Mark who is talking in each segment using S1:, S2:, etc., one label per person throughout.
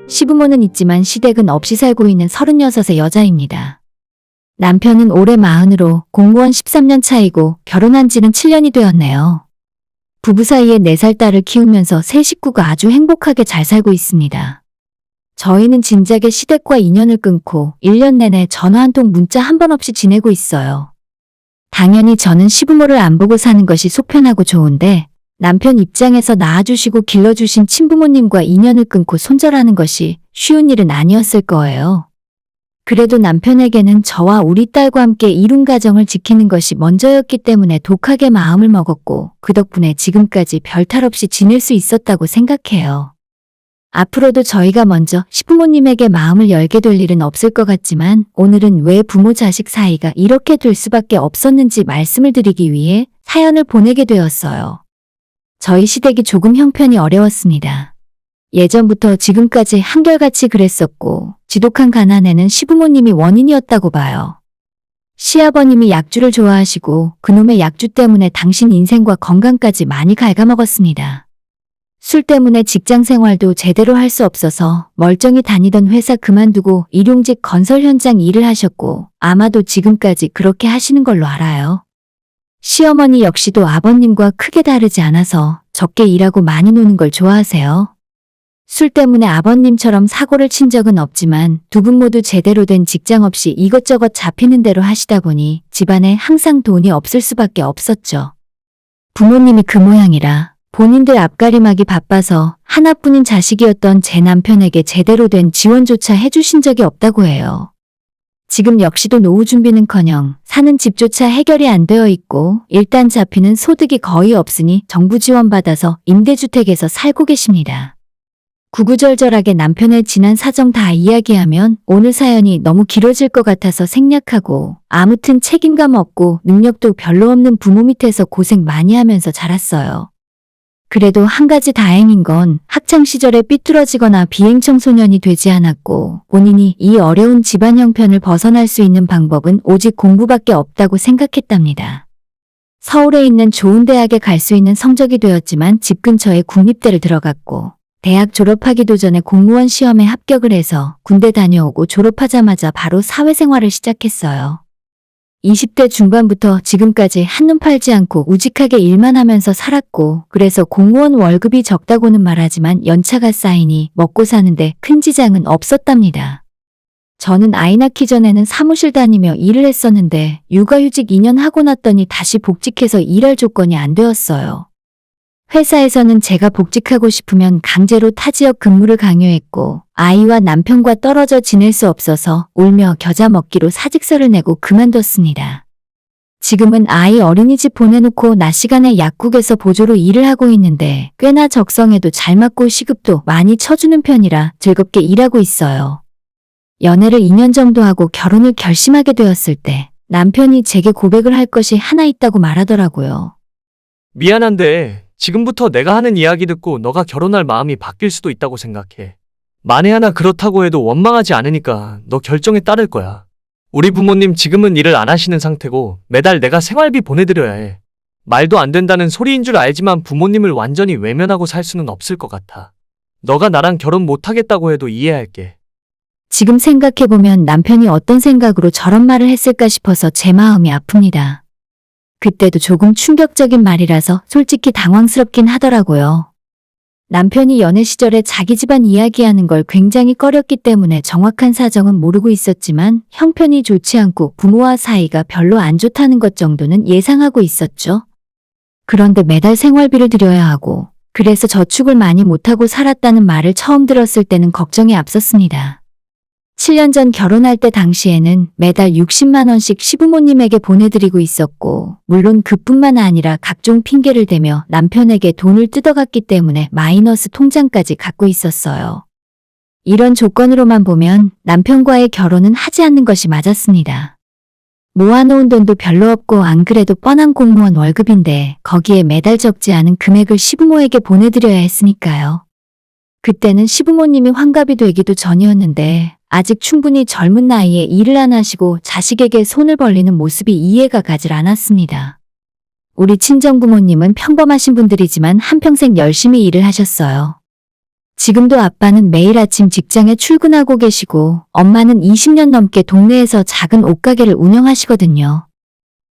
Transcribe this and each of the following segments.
S1: 시부모는 있지만 시댁은 없이 살고 있는 36의 여자입니다. 남편은 올해 40으로 공무원 13년 차이고 결혼한 지는 7년이 되었네요. 부부 사이에 4살 딸을 키우면서 세 식구가 아주 행복하게 잘 살고 있습니다. 저희는 진작에 시댁과 인연을 끊고 1년 내내 전화 한 통 문자 한 번 없이 지내고 있어요. 당연히 저는 시부모를 안 보고 사는 것이 속편하고 좋은데 남편 입장에서 낳아주시고 길러주신 친부모님과 인연을 끊고 손절하는 것이 쉬운 일은 아니었을 거예요. 그래도 남편에게는 저와 우리 딸과 함께 이룬 가정을 지키는 것이 먼저였기 때문에 독하게 마음을 먹었고 그 덕분에 지금까지 별탈 없이 지낼 수 있었다고 생각해요. 앞으로도 저희가 먼저 시부모님에게 마음을 열게 될 일은 없을 것 같지만 오늘은 왜 부모 자식 사이가 이렇게 될 수밖에 없었는지 말씀을 드리기 위해 사연을 보내게 되었어요. 저희 시댁이 조금 형편이 어려웠습니다. 예전부터 지금까지 한결같이 그랬었고 지독한 가난에는 시부모님이 원인이었다고 봐요. 시아버님이 약주를 좋아하시고 그놈의 약주 때문에 당신 인생과 건강까지 많이 갉아먹었습니다. 술 때문에 직장 생활도 제대로 할 수 없어서 멀쩡히 다니던 회사 그만두고 일용직 건설 현장 일을 하셨고 아마도 지금까지 그렇게 하시는 걸로 알아요. 시어머니 역시도 아버님과 크게 다르지 않아서 적게 일하고 많이 노는 걸 좋아하세요. 술 때문에 아버님처럼 사고를 친 적은 없지만 두 분 모두 제대로 된 직장 없이 이것저것 잡히는 대로 하시다 보니 집안에 항상 돈이 없을 수밖에 없었죠. 부모님이 그 모양이라 본인들 앞가림하기 바빠서 하나뿐인 자식이었던 제 남편에게 제대로 된 지원조차 해주신 적이 없다고 해요. 지금 역시도 노후 준비는커녕 사는 집조차 해결이 안 되어 있고 일단 잡히는 소득이 거의 없으니 정부 지원받아서 임대주택에서 살고 계십니다. 구구절절하게 남편의 지난 사정 다 이야기하면 오늘 사연이 너무 길어질 것 같아서 생략하고 아무튼 책임감 없고 능력도 별로 없는 부모 밑에서 고생 많이 하면서 자랐어요. 그래도 한 가지 다행인 건 학창시절에 삐뚤어지거나 비행청소년이 되지 않았고 본인이 이 어려운 집안 형편을 벗어날 수 있는 방법은 오직 공부밖에 없다고 생각했답니다. 서울에 있는 좋은 대학에 갈 수 있는 성적이 되었지만 집 근처에 국립대를 들어갔고 대학 졸업하기도 전에 공무원 시험에 합격을 해서 군대 다녀오고 졸업하자마자 바로 사회생활을 시작했어요. 20대 중반부터 지금까지 한눈 팔지 않고 우직하게 일만 하면서 살았고 그래서 공무원 월급이 적다고는 말하지만 연차가 쌓이니 먹고 사는데 큰 지장은 없었답니다. 저는 아이 낳기 전에는 사무실 다니며 일을 했었는데 육아휴직 2년 하고 났더니 다시 복직해서 일할 조건이 안 되었어요. 회사에서는 제가 복직하고 싶으면 강제로 타 지역 근무를 강요했고 아이와 남편과 떨어져 지낼 수 없어서 울며 겨자 먹기로 사직서를 내고 그만뒀습니다. 지금은 아이 어린이집 보내놓고 낮 시간에 약국에서 보조로 일을 하고 있는데 꽤나 적성에도 잘 맞고 시급도 많이 쳐주는 편이라 즐겁게 일하고 있어요. 연애를 2년 정도 하고 결혼을 결심하게 되었을 때 남편이 제게 고백을 할 것이 하나 있다고 말하더라고요.
S2: 미안한데 지금부터 내가 하는 이야기 듣고 너가 결혼할 마음이 바뀔 수도 있다고 생각해. 만에 하나 그렇다고 해도 원망하지 않으니까 너 결정에 따를 거야. 우리 부모님 지금은 일을 안 하시는 상태고 매달 내가 생활비 보내드려야 해. 말도 안 된다는 소리인 줄 알지만 부모님을 완전히 외면하고 살 수는 없을 것 같아. 너가 나랑 결혼 못하겠다고 해도 이해할게.
S1: 지금 생각해보면 남편이 어떤 생각으로 저런 말을 했을까 싶어서 제 마음이 아픕니다. 그때도 조금 충격적인 말이라서 솔직히 당황스럽긴 하더라고요. 남편이 연애 시절에 자기 집안 이야기하는 걸 굉장히 꺼렸기 때문에 정확한 사정은 모르고 있었지만 형편이 좋지 않고 부모와 사이가 별로 안 좋다는 것 정도는 예상하고 있었죠. 그런데 매달 생활비를 드려야 하고 그래서 저축을 많이 못하고 살았다는 말을 처음 들었을 때는 걱정이 앞섰습니다. 7년 전 결혼할 때 당시에는 매달 60만 원씩 시부모님에게 보내드리고 있었고 물론 그뿐만 아니라 각종 핑계를 대며 남편에게 돈을 뜯어갔기 때문에 마이너스 통장까지 갖고 있었어요. 이런 조건으로만 보면 남편과의 결혼은 하지 않는 것이 맞았습니다. 모아놓은 돈도 별로 없고 안 그래도 뻔한 공무원 월급인데 거기에 매달 적지 않은 금액을 시부모에게 보내드려야 했으니까요. 그때는 시부모님이 환갑이 되기도 전이었는데 아직 충분히 젊은 나이에 일을 안 하시고 자식에게 손을 벌리는 모습이 이해가 가질 않았습니다. 우리 친정부모님은 평범하신 분들이지만 한평생 열심히 일을 하셨어요. 지금도 아빠는 매일 아침 직장에 출근하고 계시고 엄마는 20년 넘게 동네에서 작은 옷가게를 운영하시거든요.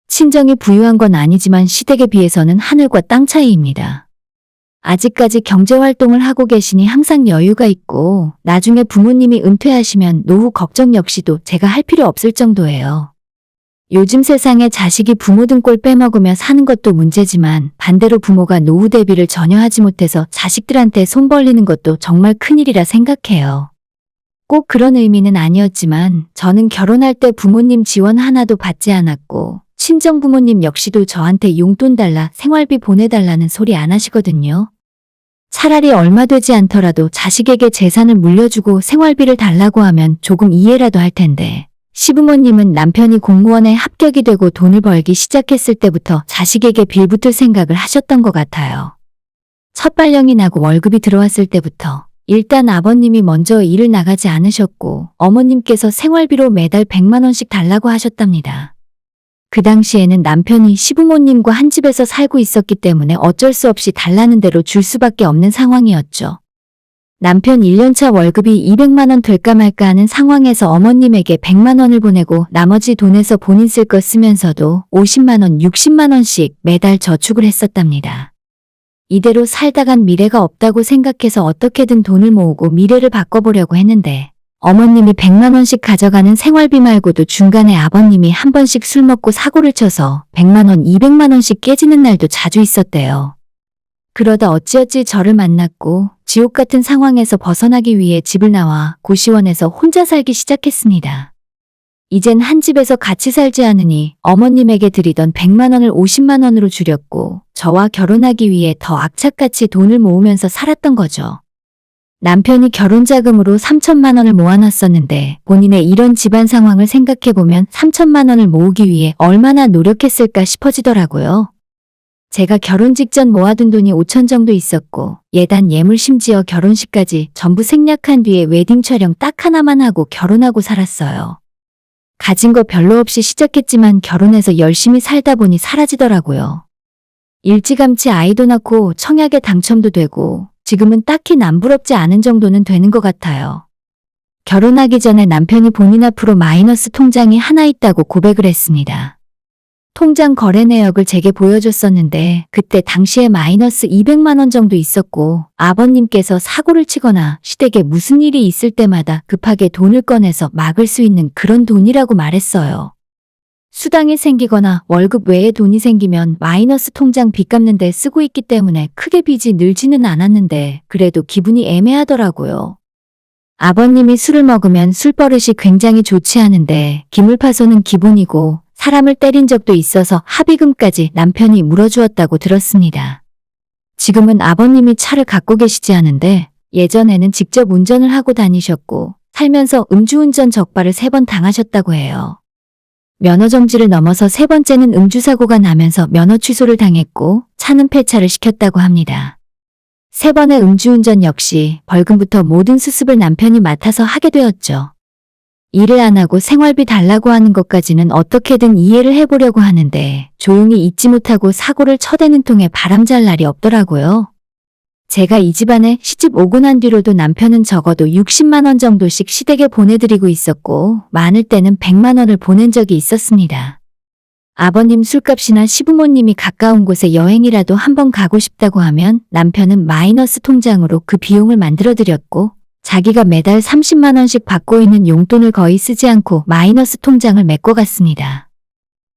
S1: 친정이 부유한 건 아니지만 시댁에 비해서는 하늘과 땅 차이입니다. 아직까지 경제활동을 하고 계시니 항상 여유가 있고 나중에 부모님이 은퇴하시면 노후 걱정 역시도 제가 할 필요 없을 정도예요. 요즘 세상에 자식이 부모 등골 빼먹으며 사는 것도 문제지만 반대로 부모가 노후 대비를 전혀 하지 못해서 자식들한테 손 벌리는 것도 정말 큰일이라 생각해요. 꼭 그런 의미는 아니었지만 저는 결혼할 때 부모님 지원 하나도 받지 않았고 친정 부모님 역시도 저한테 용돈 달라 생활비 보내달라는 소리 안 하시거든요. 차라리 얼마 되지 않더라도 자식에게 재산을 물려주고 생활비를 달라고 하면 조금 이해라도 할 텐데 시부모님은 남편이 공무원에 합격이 되고 돈을 벌기 시작했을 때부터 자식에게 빌붙을 생각을 하셨던 것 같아요. 첫 발령이 나고 월급이 들어왔을 때부터 일단 아버님이 먼저 일을 나가지 않으셨고 어머님께서 생활비로 매달 100만 원씩 달라고 하셨답니다. 그 당시에는 남편이 시부모님과 한 집에서 살고 있었기 때문에 어쩔 수 없이 달라는 대로 줄 수밖에 없는 상황이었죠. 남편 1년차 월급이 200만 원 될까 말까 하는 상황에서 어머님에게 100만 원을 보내고 나머지 돈에서 본인 쓸 거 쓰면서도 50만 원, 60만 원씩 매달 저축을 했었답니다. 이대로 살다간 미래가 없다고 생각해서 어떻게든 돈을 모으고 미래를 바꿔보려고 했는데 어머님이 100만 원씩 가져가는 생활비 말고도 중간에 아버님이 한 번씩 술 먹고 사고를 쳐서 100만 원, 200만 원씩 깨지는 날도 자주 있었대요. 그러다 어찌어찌 저를 만났고 지옥 같은 상황에서 벗어나기 위해 집을 나와 고시원에서 혼자 살기 시작했습니다. 이젠 한 집에서 같이 살지 않으니 어머님에게 드리던 100만 원을 50만 원으로 줄였고 저와 결혼하기 위해 더 악착같이 돈을 모으면서 살았던 거죠. 남편이 결혼자금으로 3천만 원을 모아놨었는데 본인의 이런 집안 상황을 생각해보면 3천만 원을 모으기 위해 얼마나 노력했을까 싶어지더라고요. 제가 결혼 직전 모아둔 돈이 5천 정도 있었고 예단 예물 심지어 결혼식까지 전부 생략한 뒤에 웨딩 촬영 딱 하나만 하고 결혼하고 살았어요. 가진 거 별로 없이 시작했지만 결혼해서 열심히 살다 보니 사라지더라고요. 일찌감치 아이도 낳고 청약에 당첨도 되고 지금은 딱히 남부럽지 않은 정도는 되는 것 같아요. 결혼하기 전에 남편이 본인 앞으로 마이너스 통장이 하나 있다고 고백을 했습니다. 통장 거래 내역을 제게 보여줬었는데 그때 당시에 마이너스 200만 원 정도 있었고 아버님께서 사고를 치거나 시댁에 무슨 일이 있을 때마다 급하게 돈을 꺼내서 막을 수 있는 그런 돈이라고 말했어요. 수당이 생기거나 월급 외에 돈이 생기면 마이너스 통장 빚 갚는 데 쓰고 있기 때문에 크게 빚이 늘지는 않았는데 그래도 기분이 애매하더라고요. 아버님이 술을 먹으면 술버릇이 굉장히 좋지 않은데 기물파손은 기본이고 사람을 때린 적도 있어서 합의금까지 남편이 물어주었다고 들었습니다. 지금은 아버님이 차를 갖고 계시지 않은데 예전에는 직접 운전을 하고 다니셨고 살면서 음주운전 적발을 3번 당하셨다고 해요. 면허정지를 넘어서 3번째는 음주사고가 나면서 면허 취소를 당했고 차는 폐차를 시켰다고 합니다. 3번의 음주운전 역시 벌금부터 모든 수습을 남편이 맡아서 하게 되었죠. 일을 안 하고 생활비 달라고 하는 것까지는 어떻게든 이해를 해보려고 하는데 조용히 잊지 못하고 사고를 쳐대는 통에 바람잘 날이 없더라고요. 제가 이 집안에 시집 오고 난 뒤로도 남편은 적어도 60만 원 정도씩 시댁에 보내드리고 있었고 많을 때는 100만 원을 보낸 적이 있었습니다. 아버님 술값이나 시부모님이 가까운 곳에 여행이라도 한번 가고 싶다고 하면 남편은 마이너스 통장으로 그 비용을 만들어드렸고 자기가 매달 30만 원씩 받고 있는 용돈을 거의 쓰지 않고 마이너스 통장을 메꿔갔습니다.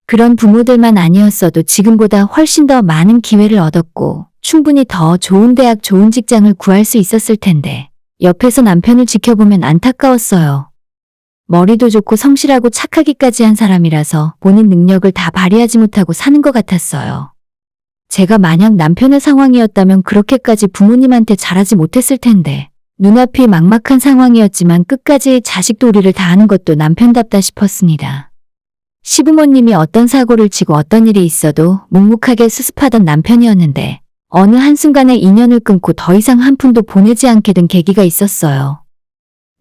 S1: 그런 부모들만 아니었어도 지금보다 훨씬 더 많은 기회를 얻었고 충분히 더 좋은 대학, 좋은 직장을 구할 수 있었을 텐데 옆에서 남편을 지켜보면 안타까웠어요. 머리도 좋고 성실하고 착하기까지 한 사람이라서 본인 능력을 다 발휘하지 못하고 사는 것 같았어요. 제가 만약 남편의 상황이었다면 그렇게까지 부모님한테 잘하지 못했을 텐데 눈앞이 막막한 상황이었지만 끝까지 자식 도리를 다하는 것도 남편답다 싶었습니다. 시부모님이 어떤 사고를 치고 어떤 일이 있어도 묵묵하게 수습하던 남편이었는데 어느 한순간에 인연을 끊고 더 이상 한 푼도 보내지 않게 된 계기가 있었어요.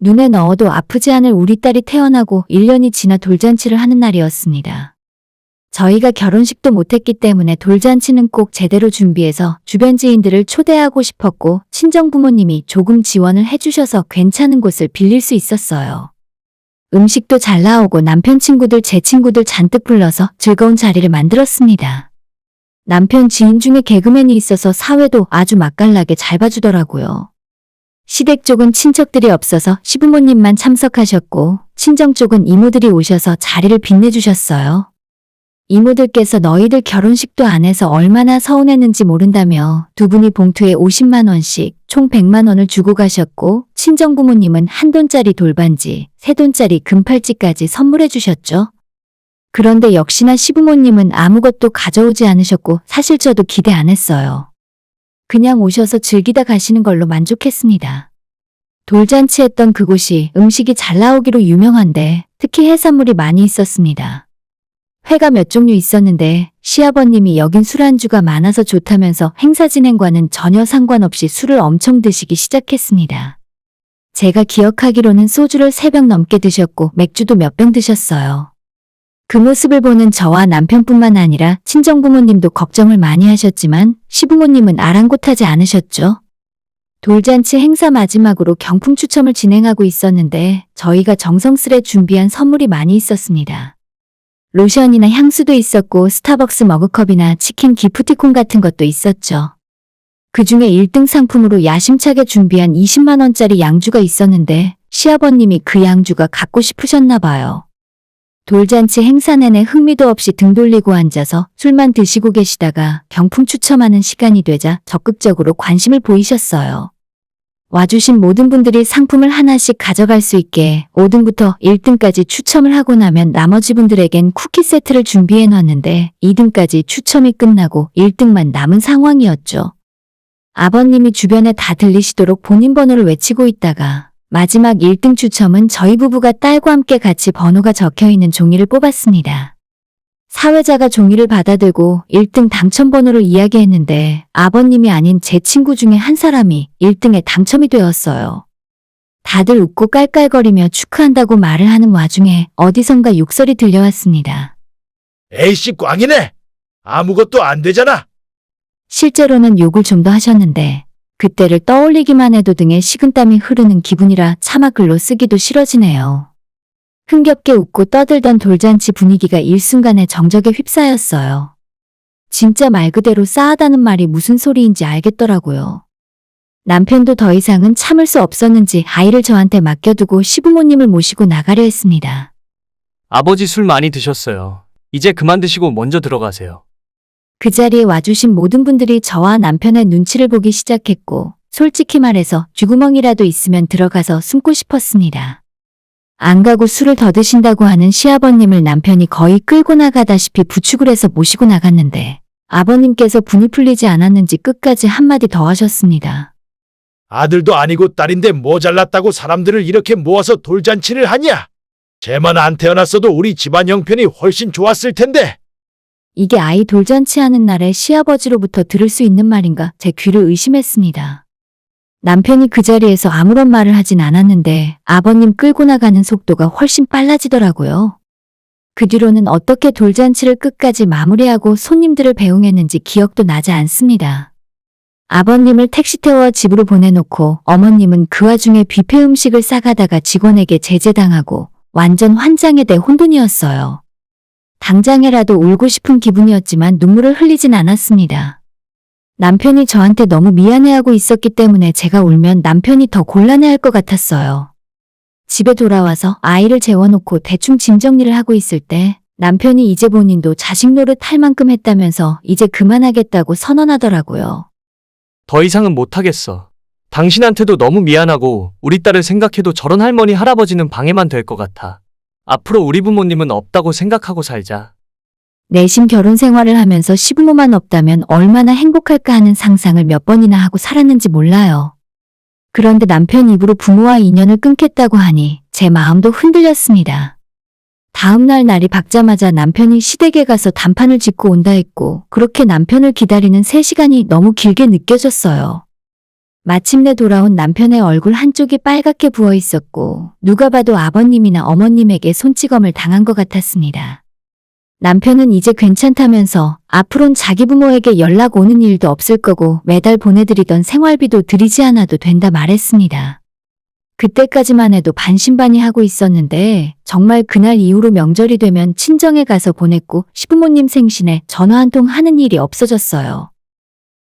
S1: 눈에 넣어도 아프지 않을 우리 딸이 태어나고 1년이 지나 돌잔치를 하는 날이었습니다. 저희가 결혼식도 못했기 때문에 돌잔치는 꼭 제대로 준비해서 주변 지인들을 초대하고 싶었고 친정 부모님이 조금 지원을 해주셔서 괜찮은 곳을 빌릴 수 있었어요. 음식도 잘 나오고 남편 친구들 제 친구들 잔뜩 불러서 즐거운 자리를 만들었습니다. 남편 지인 중에 개그맨이 있어서 사회도 아주 맛깔나게 잘 봐주더라고요. 시댁 쪽은 친척들이 없어서 시부모님만 참석하셨고 친정 쪽은 이모들이 오셔서 자리를 빛내주셨어요. 이모들께서 너희들 결혼식도 안 해서 얼마나 서운했는지 모른다며 두 분이 봉투에 50만 원씩 총 100만 원을 주고 가셨고 친정 부모님은 한 돈짜리 돌반지, 세 돈짜리 금팔찌까지 선물해 주셨죠. 그런데 역시나 시부모님은 아무것도 가져오지 않으셨고 사실 저도 기대 안 했어요. 그냥 오셔서 즐기다 가시는 걸로 만족했습니다. 돌잔치했던 그곳이 음식이 잘 나오기로 유명한데 특히 해산물이 많이 있었습니다. 회가 몇 종류 있었는데 시아버님이 여긴 술안주가 많아서 좋다면서 행사 진행과는 전혀 상관없이 술을 엄청 드시기 시작했습니다. 제가 기억하기로는 소주를 3병 넘게 드셨고 맥주도 몇 병 드셨어요. 그 모습을 보는 저와 남편뿐만 아니라 친정부모님도 걱정을 많이 하셨지만 시부모님은 아랑곳하지 않으셨죠. 돌잔치 행사 마지막으로 경품 추첨을 진행하고 있었는데 저희가 정성스레 준비한 선물이 많이 있었습니다. 로션이나 향수도 있었고 스타벅스 머그컵이나 치킨 기프티콘 같은 것도 있었죠. 그 중에 1등 상품으로 야심차게 준비한 20만 원짜리 양주가 있었는데 시아버님이 그 양주가 갖고 싶으셨나 봐요. 돌잔치 행사 내내 흥미도 없이 등 돌리고 앉아서 술만 드시고 계시다가 경품 추첨하는 시간이 되자 적극적으로 관심을 보이셨어요. 와주신 모든 분들이 상품을 하나씩 가져갈 수 있게 5등부터 1등까지 추첨을 하고 나면 나머지 분들에겐 쿠키 세트를 준비해 놨는데 2등까지 추첨이 끝나고 1등만 남은 상황이었죠. 아버님이 주변에 다 들리시도록 본인 번호를 외치고 있다가 마지막 1등 추첨은 저희 부부가 딸과 함께 같이 번호가 적혀있는 종이를 뽑았습니다. 사회자가 종이를 받아들고 1등 당첨 번호를 이야기했는데 아버님이 아닌 제 친구 중에 한 사람이 1등에 당첨이 되었어요. 다들 웃고 깔깔거리며 축하한다고 말을 하는 와중에 어디선가 욕설이 들려왔습니다.
S3: 에이씨 꽝이네. 아무것도 안 되잖아.
S1: 실제로는 욕을 좀 더 하셨는데 그때를 떠올리기만 해도 등에 식은땀이 흐르는 기분이라 차마 글로 쓰기도 싫어지네요. 흥겹게 웃고 떠들던 돌잔치 분위기가 일순간에 정적에 휩싸였어요. 진짜 말 그대로 싸하다는 말이 무슨 소리인지 알겠더라고요. 남편도 더 이상은 참을 수 없었는지 아이를 저한테 맡겨두고 시부모님을 모시고 나가려 했습니다.
S2: 아버지 술 많이 드셨어요. 이제 그만 드시고 먼저 들어가세요.
S1: 그 자리에 와주신 모든 분들이 저와 남편의 눈치를 보기 시작했고 솔직히 말해서 쥐구멍이라도 있으면 들어가서 숨고 싶었습니다. 안 가고 술을 더 드신다고 하는 시아버님을 남편이 거의 끌고 나가다시피 부축을 해서 모시고 나갔는데 아버님께서 분이 풀리지 않았는지 끝까지 한마디 더 하셨습니다.
S3: 아들도 아니고 딸인데 뭐 잘났다고 사람들을 이렇게 모아서 돌잔치를 하냐? 쟤만 안 태어났어도 우리 집안 형편이 훨씬 좋았을 텐데.
S1: 이게 아이 돌잔치 하는 날에 시아버지로부터 들을 수 있는 말인가 제 귀를 의심했습니다. 남편이 그 자리에서 아무런 말을 하진 않았는데 아버님 끌고 나가는 속도가 훨씬 빨라지더라고요. 그 뒤로는 어떻게 돌잔치를 끝까지 마무리하고 손님들을 배웅했는지 기억도 나지 않습니다. 아버님을 택시 태워 집으로 보내놓고 어머님은 그 와중에 뷔페 음식을 싸가다가 직원에게 제재당하고 완전 환장의 대혼돈이었어요. 당장에라도 울고 싶은 기분이었지만 눈물을 흘리진 않았습니다. 남편이 저한테 너무 미안해하고 있었기 때문에 제가 울면 남편이 더 곤란해할 것 같았어요. 집에 돌아와서 아이를 재워놓고 대충 짐 정리를 하고 있을 때 남편이 이제 본인도 자식 노릇 할 만큼 했다면서 이제 그만하겠다고 선언하더라고요.
S2: 더 이상은 못하겠어. 당신한테도 너무 미안하고 우리 딸을 생각해도 저런 할머니 할아버지는 방해만 될 것 같아. 앞으로 우리 부모님은 없다고 생각하고 살자.
S1: 내심 결혼 생활을 하면서 시부모만 없다면 얼마나 행복할까 하는 상상을 몇 번이나 하고 살았는지 몰라요. 그런데 남편 입으로 부모와 인연을 끊겠다고 하니 제 마음도 흔들렸습니다. 다음날 날이 밝자마자 남편이 시댁에 가서 단판을 짓고 온다 했고 그렇게 남편을 기다리는 3시간이 너무 길게 느껴졌어요. 마침내 돌아온 남편의 얼굴 한쪽이 빨갛게 부어 있었고 누가 봐도 아버님이나 어머님에게 손찌검을 당한 것 같았습니다. 남편은 이제 괜찮다면서 앞으론 자기 부모에게 연락 오는 일도 없을 거고 매달 보내드리던 생활비도 드리지 않아도 된다 말했습니다. 그때까지만 해도 반신반의하고 있었는데 정말 그날 이후로 명절이 되면 친정에 가서 보냈고 시부모님 생신에 전화 한 통 하는 일이 없어졌어요.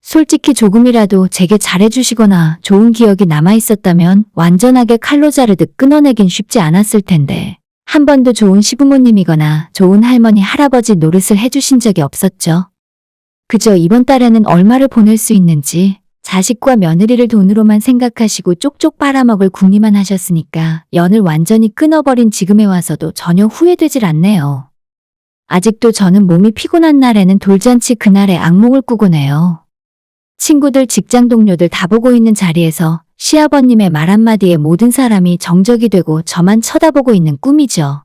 S1: 솔직히 조금이라도 제게 잘해주시거나 좋은 기억이 남아있었다면 완전하게 칼로 자르듯 끊어내긴 쉽지 않았을 텐데 한 번도 좋은 시부모님이거나 좋은 할머니, 할아버지 노릇을 해주신 적이 없었죠. 그저 이번 달에는 얼마를 보낼 수 있는지 자식과 며느리를 돈으로만 생각하시고 쪽쪽 빨아먹을 궁리만 하셨으니까 연을 완전히 끊어버린 지금에 와서도 전혀 후회되질 않네요. 아직도 저는 몸이 피곤한 날에는 돌잔치 그날에 악몽을 꾸곤 해요. 친구들, 직장 동료들 다 보고 있는 자리에서 시아버님의 말 한마디에 모든 사람이 정적이 되고 저만 쳐다보고 있는 꿈이죠.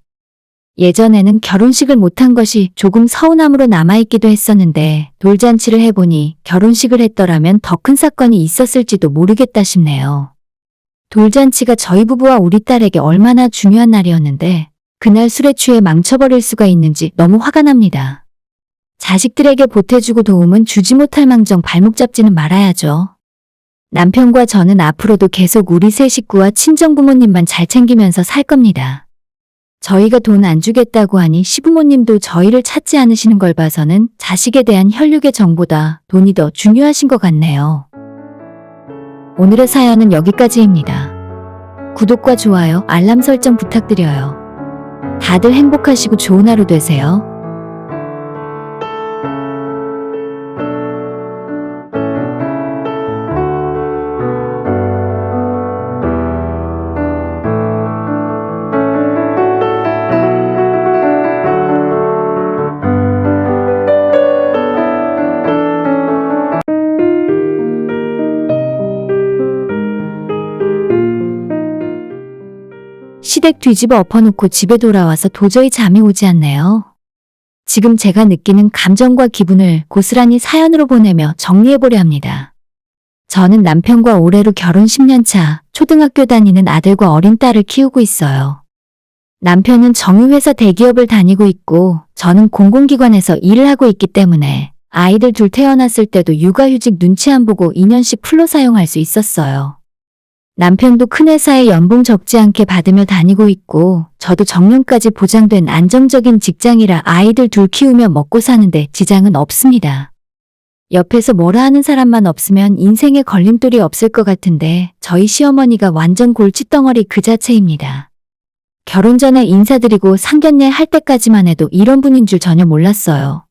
S1: 예전에는 결혼식을 못한 것이 조금 서운함으로 남아있기도 했었는데 돌잔치를 해보니 결혼식을 했더라면 더 큰 사건이 있었을지도 모르겠다 싶네요. 돌잔치가 저희 부부와 우리 딸에게 얼마나 중요한 날이었는데 그날 술에 취해 망쳐버릴 수가 있는지 너무 화가 납니다. 자식들에게 보태주고 도움은 주지 못할 망정 발목 잡지는 말아야죠. 남편과 저는 앞으로도 계속 우리 세 식구와 친정부모님만 잘 챙기면서 살 겁니다. 저희가 돈 안 주겠다고 하니 시부모님도 저희를 찾지 않으시는 걸 봐서는 자식에 대한 혈육의 정보다 돈이 더 중요하신 것 같네요. 오늘의 사연은 여기까지입니다. 구독과 좋아요, 알람 설정 부탁드려요. 다들 행복하시고 좋은 하루 되세요. 시댁 뒤집어 엎어놓고 집에 돌아와서 도저히 잠이 오지 않네요. 지금 제가 느끼는 감정과 기분을 고스란히 사연으로 보내며 정리해보려 합니다. 저는 남편과 올해로 결혼 10년 차, 초등학교 다니는 아들과 어린 딸을 키우고 있어요. 남편은 정유회사 대기업을 다니고 있고 저는 공공기관에서 일을 하고 있기 때문에 아이들 둘 태어났을 때도 육아휴직 눈치 안 보고 2년씩 풀로 사용할 수 있었어요. 남편도 큰 회사에 연봉 적지 않게 받으며 다니고 있고 저도 정년까지 보장된 안정적인 직장이라 아이들 둘 키우며 먹고 사는데 지장은 없습니다. 옆에서 뭐라 하는 사람만 없으면 인생에 걸림돌이 없을 것 같은데 저희 시어머니가 완전 골칫덩어리 그 자체입니다. 결혼 전에 인사드리고 상견례 할 때까지만 해도 이런 분인 줄 전혀 몰랐어요.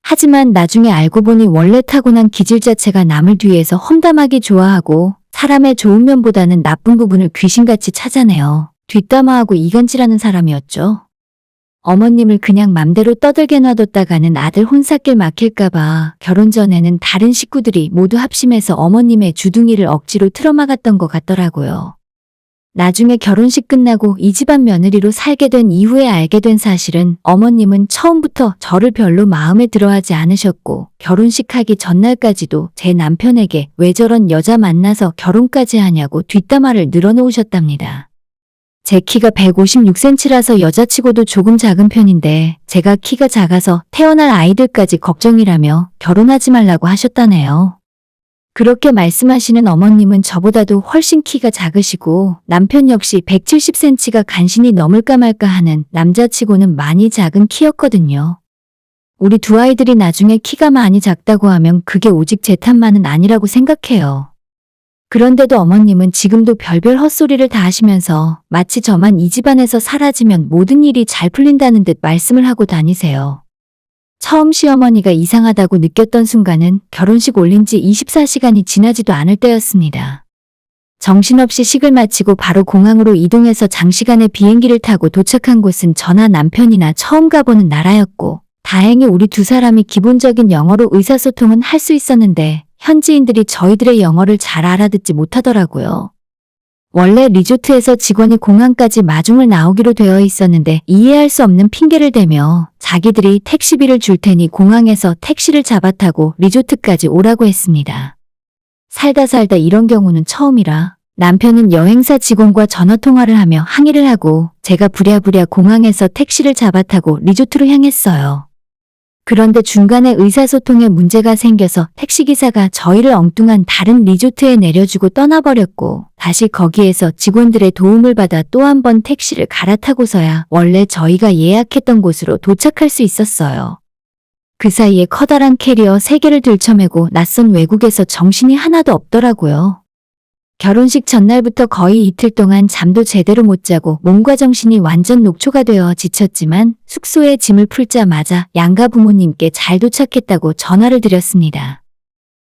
S1: 하지만 나중에 알고 보니 원래 타고난 기질 자체가 남을 뒤에서 험담하기 좋아하고 사람의 좋은 면보다는 나쁜 부분을 귀신같이 찾아내어 뒷담화하고 이간질하는 사람이었죠. 어머님을 그냥 맘대로 떠들게 놔뒀다가는 아들 혼사길 막힐까봐 결혼 전에는 다른 식구들이 모두 합심해서 어머님의 주둥이를 억지로 틀어막았던 것 같더라고요. 나중에 결혼식 끝나고 이 집안 며느리로 살게 된 이후에 알게 된 사실은 어머님은 처음부터 저를 별로 마음에 들어하지 않으셨고 결혼식 하기 전날까지도 제 남편에게 왜 저런 여자 만나서 결혼까지 하냐고 뒷담화를 늘어놓으셨답니다. 제 키가 156cm라서 여자치고도 조금 작은 편인데 제가 키가 작아서 태어날 아이들까지 걱정이라며 결혼하지 말라고 하셨다네요. 그렇게 말씀하시는 어머님은 저보다도 훨씬 키가 작으시고 남편 역시 170cm가 간신히 넘을까 말까 하는 남자치고는 많이 작은 키였거든요. 우리 두 아이들이 나중에 키가 많이 작다고 하면 그게 오직 제 탓만은 아니라고 생각해요. 그런데도 어머님은 지금도 별별 헛소리를 다 하시면서 마치 저만 이 집안에서 사라지면 모든 일이 잘 풀린다는 듯 말씀을 하고 다니세요. 처음 시어머니가 이상하다고 느꼈던 순간은 결혼식 올린 지 24시간이 지나지도 않을 때였습니다. 정신없이 식을 마치고 바로 공항으로 이동해서 장시간의 비행기를 타고 도착한 곳은 저나 남편이나 처음 가보는 나라였고 다행히 우리 두 사람이 기본적인 영어로 의사소통은 할 수 있었는데 현지인들이 저희들의 영어를 잘 알아듣지 못하더라고요. 원래 리조트에서 직원이 공항까지 마중을 나오기로 되어 있었는데 이해할 수 없는 핑계를 대며 자기들이 택시비를 줄 테니 공항에서 택시를 잡아 타고 리조트까지 오라고 했습니다. 살다 이런 경우는 처음이라 남편은 여행사 직원과 전화통화를 하며 항의를 하고 제가 부랴부랴 공항에서 택시를 잡아 타고 리조트로 향했어요. 그런데 중간에 의사소통에 문제가 생겨서 택시기사가 저희를 엉뚱한 다른 리조트에 내려주고 떠나버렸고 다시 거기에서 직원들의 도움을 받아 또 한 번 택시를 갈아타고서야 원래 저희가 예약했던 곳으로 도착할 수 있었어요. 그 사이에 커다란 캐리어 3개를 들쳐매고 낯선 외국에서 정신이 하나도 없더라고요. 결혼식 전날부터 거의 이틀 동안 잠도 제대로 못 자고 몸과 정신이 완전 녹초가 되어 지쳤지만 숙소에 짐을 풀자마자 양가 부모님께 잘 도착했다고 전화를 드렸습니다.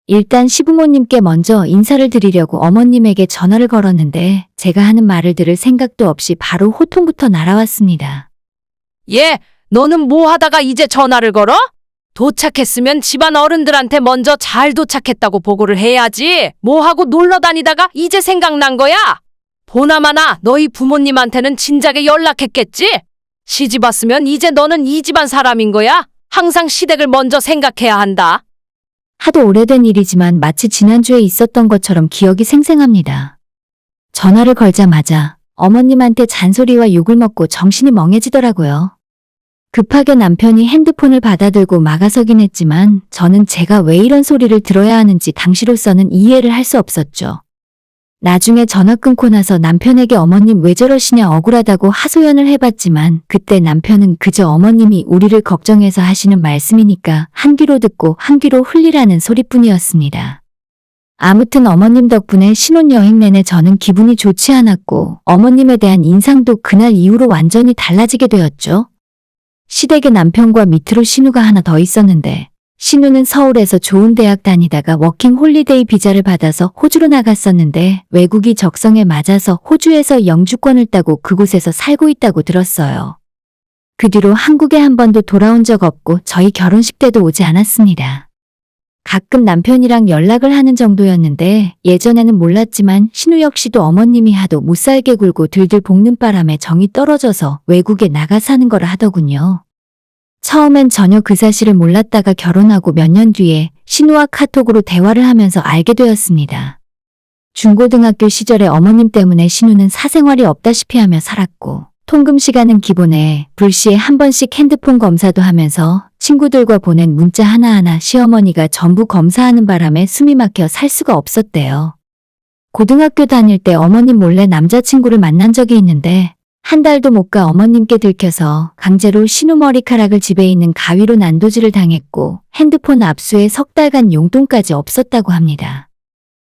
S1: 일단 시부모님께 먼저 인사를 드리려고 어머님에게 전화를 걸었는데 제가 하는 말을 들을 생각도 없이 바로 호통부터 날아왔습니다.
S4: 얘, 너는 뭐 하다가 이제 전화를 걸어? 도착했으면 집안 어른들한테 먼저 잘 도착했다고 보고를 해야지. 뭐 하고 놀러 다니다가 이제 생각난 거야? 보나마나 너희 부모님한테는 진작에 연락했겠지? 시집 왔으면 이제 너는 이 집안 사람인 거야. 항상 시댁을 먼저 생각해야 한다.
S1: 하도 오래된 일이지만 마치 지난주에 있었던 것처럼 기억이 생생합니다. 전화를 걸자마자 어머님한테 잔소리와 욕을 먹고 정신이 멍해지더라고요. 급하게 남편이 핸드폰을 받아들고 막아서긴 했지만 저는 제가 왜 이런 소리를 들어야 하는지 당시로서는 이해를 할 수 없었죠. 나중에 전화 끊고 나서 남편에게 어머님 왜 저러시냐 억울하다고 하소연을 해봤지만 그때 남편은 그저 어머님이 우리를 걱정해서 하시는 말씀이니까 한 귀로 듣고 한 귀로 흘리라는 소리뿐이었습니다. 아무튼 어머님 덕분에 신혼여행 내내 저는 기분이 좋지 않았고 어머님에 대한 인상도 그날 이후로 완전히 달라지게 되었죠. 시댁에 남편과 밑으로 신우가 하나 더 있었는데 신우는 서울에서 좋은 대학 다니다가 워킹 홀리데이 비자를 받아서 호주로 나갔었는데 외국이 적성에 맞아서 호주에서 영주권을 따고 그곳에서 살고 있다고 들었어요. 그 뒤로 한국에 한 번도 돌아온 적 없고 저희 결혼식 때도 오지 않았습니다. 가끔 남편이랑 연락을 하는 정도였는데 예전에는 몰랐지만 신우 역시도 어머님이 하도 못살게 굴고 들들 볶는 바람에 정이 떨어져서 외국에 나가 사는 거라 하더군요. 처음엔 전혀 그 사실을 몰랐다가 결혼하고 몇 년 뒤에 신우와 카톡으로 대화를 하면서 알게 되었습니다. 중고등학교 시절에 어머님 때문에 신우는 사생활이 없다시피 하며 살았고 통금 시간은 기본에 불시에 한 번씩 핸드폰 검사도 하면서 친구들과 보낸 문자 하나하나 시어머니가 전부 검사하는 바람에 숨이 막혀 살 수가 없었대요. 고등학교 다닐 때 어머님 몰래 남자친구를 만난 적이 있는데 한 달도 못 가 어머님께 들켜서 강제로 신우 머리카락을 집에 있는 가위로 난도질을 당했고 핸드폰 압수에 석 달간 용돈까지 없었다고 합니다.